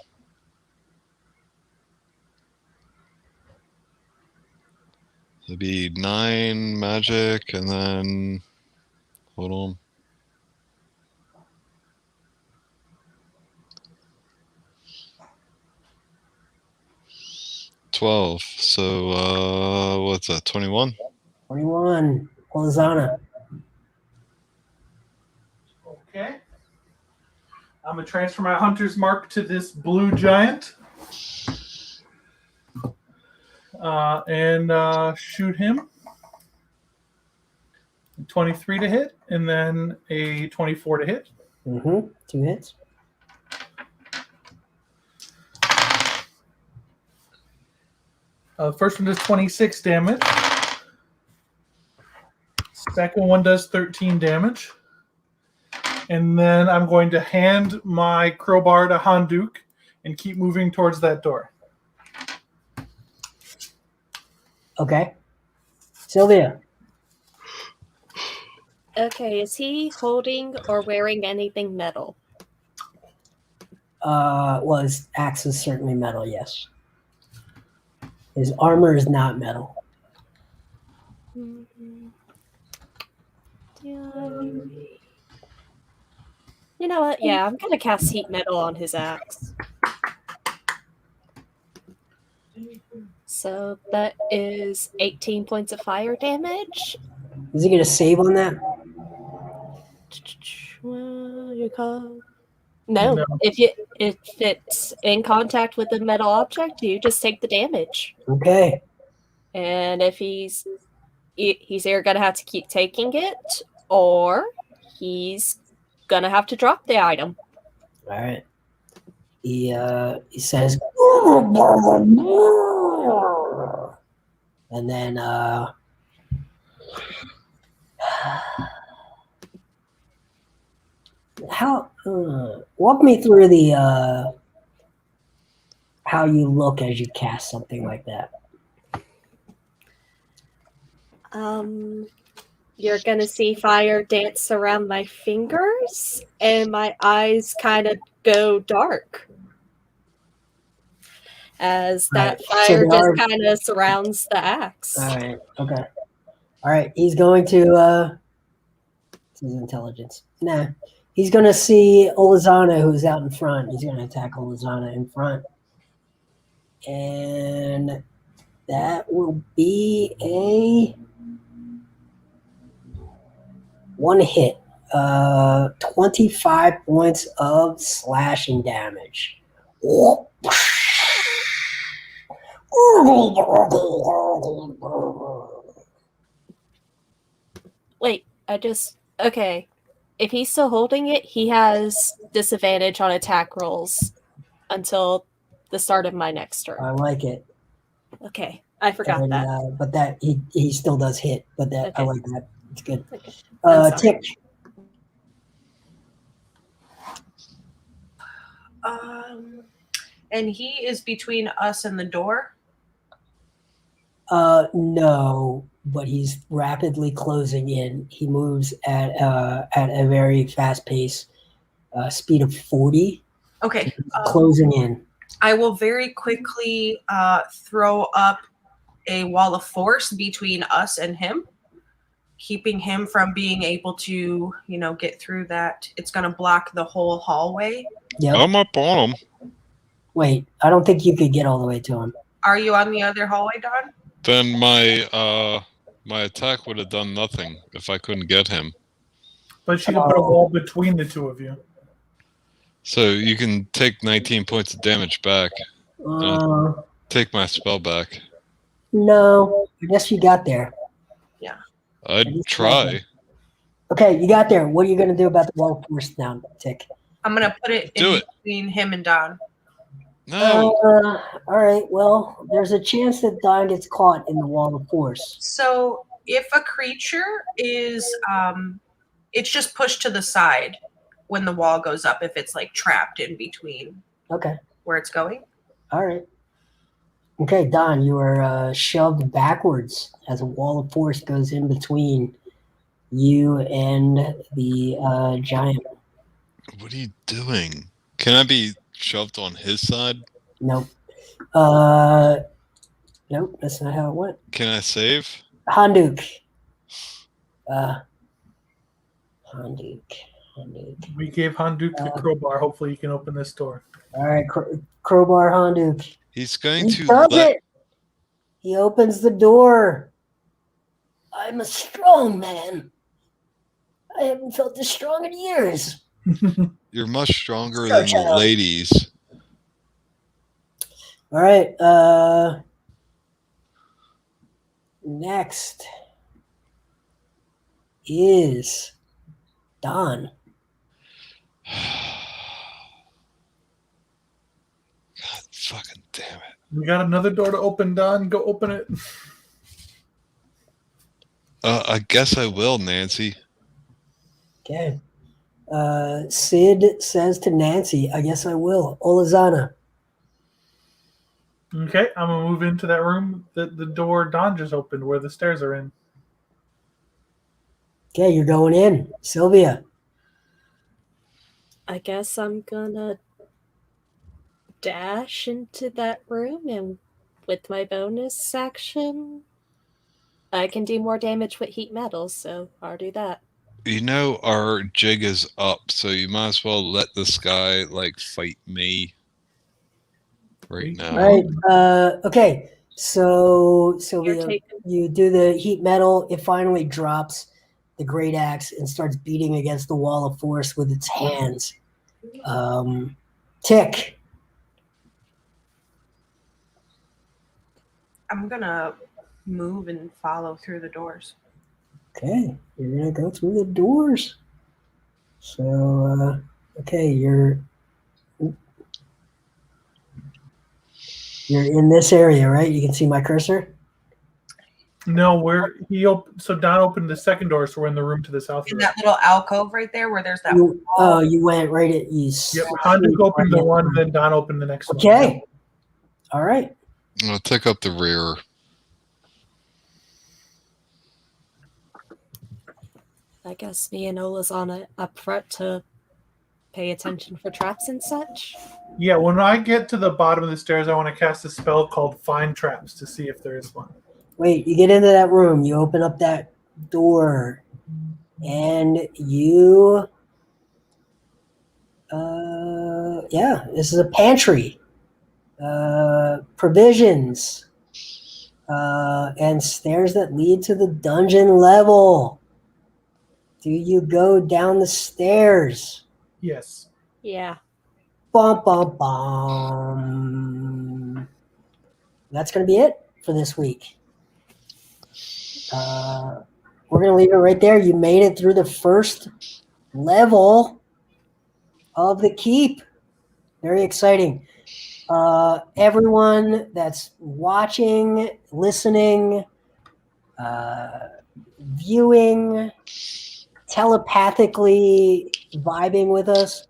It'd be 9 magic and then, hold on. $12. So, what's that? 21? 21. Olazana. Okay. I'm going to transfer my hunter's mark to this blue giant. And shoot him. 23 to hit, and then a 24 to hit. 2 hits. First one does 26 damage. Second one does 13 damage. And then I'm going to hand my crowbar to Honduke and keep moving towards that door. Okay. Sylvia. Okay, is he holding or wearing anything metal? Well, his axe is certainly metal, yes. His armor is not metal. Mm-hmm. Yeah. You know what? Yeah, I'm going to cast heat metal on his axe. So that is 18 points of fire damage. Is he going to save on that? No. If it's in contact with a metal object, you just take the damage. Okay. And if he's either going to have to keep taking it, or he's going to have to drop the item. All right. He says, and then how walk me through the how you look as you cast something like that. You're going to see fire dance around my fingers, and my eyes kind of go dark as that fire just kind of surrounds the axe. All right. Okay. All right. He's going to his intelligence. Nah. He's going to see Olazana, who's out in front. He's going to attack Olazana in front. And that will be a 1 hit. 25 points of slashing damage. Wait, okay. If he's still holding it, he has disadvantage on attack rolls until the start of my next turn. I like it. Okay, I forgot that. But that he still does hit. But that I like that. It's good. Okay. Tick. And he is between us and the door. No, but he's rapidly closing in. He moves at a very fast pace, speed of 40, Okay. closing in. I will very quickly throw up a wall of force between us and him, keeping him from being able to, get through that. It's going to block the whole hallway. Yep. I'm up on him. Wait, I don't think you could get all the way to him. Are you on the other hallway, Don? Then my attack would have done nothing if I couldn't get him. But she can put a wall between the two of you. So you can take 19 points of damage back. Take my spell back. No, I guess you got there. I'd try. Okay, you got there. What are you going to do about the wall of force now, Tick? I'm going to put it between him and Don. No. All right, well, there's a chance that Don gets caught in the wall of force. So if a creature is, it's just pushed to the side when the wall goes up, if it's like trapped in between where it's going. All right. Okay, Don, you are shoved backwards as a wall of force goes in between you and the giant. What are you doing? Can I be shoved on his side? Nope. Nope, that's not how it went. Can I save? Handuk. Handuk. We gave Handuk the crowbar. Hopefully he can open this door. All right, crowbar Handuk. He's going to does it. He opens the door. I'm a strong man. I haven't felt this strong in years. You're much stronger than the ladies. All right. Next is Don. God fucking damn it. We got another door to open, Don. Go open it. I guess I will, Nancy. Okay. Sid says to Nancy, I guess I will. Olazana. Okay, I'm going to move into that room that the door Don just opened where the stairs are in. Okay, you're going in. Sylvia. I guess I'm gonna dash into that room, and with my bonus action, I can do more damage with heat metal, so I'll do that. You know our jig is up, so you might as well let this guy fight me right now. Right. Okay. So Sylvia, you do the heat metal. It finally drops the great axe and starts beating against the wall of force with its hands. Tick. I'm going to move and follow through the doors. Okay, you're gonna go through the doors. So, okay, you're in this area, right? You can see my cursor. No, so Don opened the second door, so we're in the room to the south. In that little alcove right there, where there's that. You went right at east. Yep, Handuk opened the one, then Don opened the next one. Okay, all right. I'll take up the rear. I guess me and Ola's on it up front to pay attention for traps and such. Yeah, when I get to the bottom of the stairs, I want to cast a spell called Find Traps to see if there is one. Wait, you get into that room, you open up that door, and you, this is a pantry. Provisions, and stairs that lead to the dungeon level. Do you go down the stairs? Yes. Yeah. Bum, bum, bum. That's going to be it for this week. We're going to leave it right there. You made it through the first level of the keep. Very exciting. Everyone that's watching, listening, viewing, telepathically vibing with us,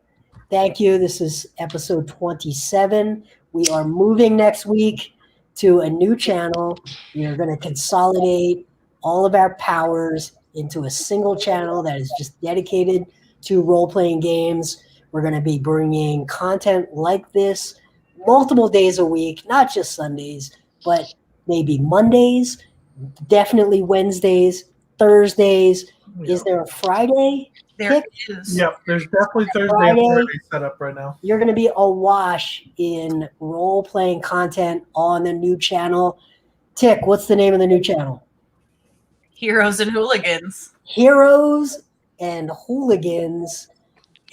thank you. This is episode 27. We are moving next week to a new channel. We are going to consolidate all of our powers into a single channel that is just dedicated to role-playing games. We're going to be bringing content like this multiple days a week, not just Sundays, but maybe Mondays, definitely Wednesdays, Thursdays. Is there a Friday? There Pick? is. Yep, there's definitely Thursday and Friday. Friday set up right now. You're going to be awash in role-playing content on the new channel. Tick, what's the name of the new channel? Heroes and Hooligans. Heroes and Hooligans.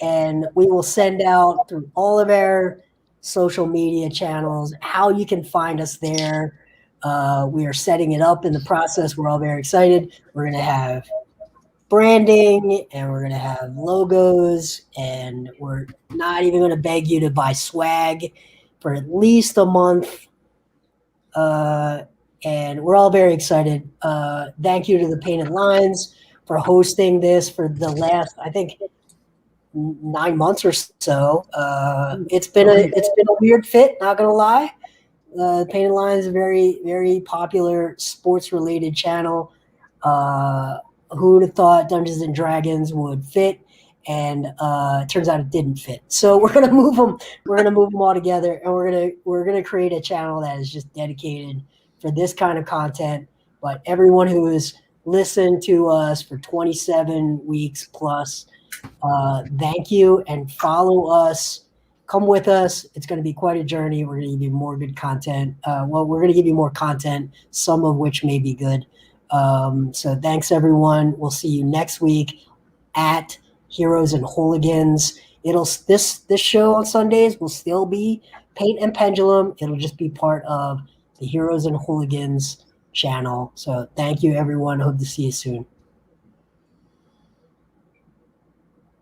And we will send out through all of our social media channels how you can find us there. We are setting it up in the process. We're all very excited. We're going to have branding and we're going to have logos, and we're not even going to beg you to buy swag for at least a month. And we're all very excited. Thank you to the Painted Lines for hosting this for the last, I think, 9 months or so. It's been a weird fit, not gonna lie. Painted Lines is a very, very popular sports related channel. Who would have thought Dungeons and Dragons would fit? And it turns out it didn't fit. So we're gonna move them. We're gonna move them all together, and we're gonna create a channel that is just dedicated for this kind of content. But everyone who has listened to us for 27 weeks plus, thank you, and follow us. Come with us. It's going to be quite a journey. We're going to give you more good content. We're going to give you more content, some of which may be good. So thanks, everyone. We'll see you next week at Heroes and Hooligans. This show on Sundays will still be Paint and Pendulum. It'll just be part of the Heroes and Hooligans channel. So thank you, everyone. Hope to see you soon.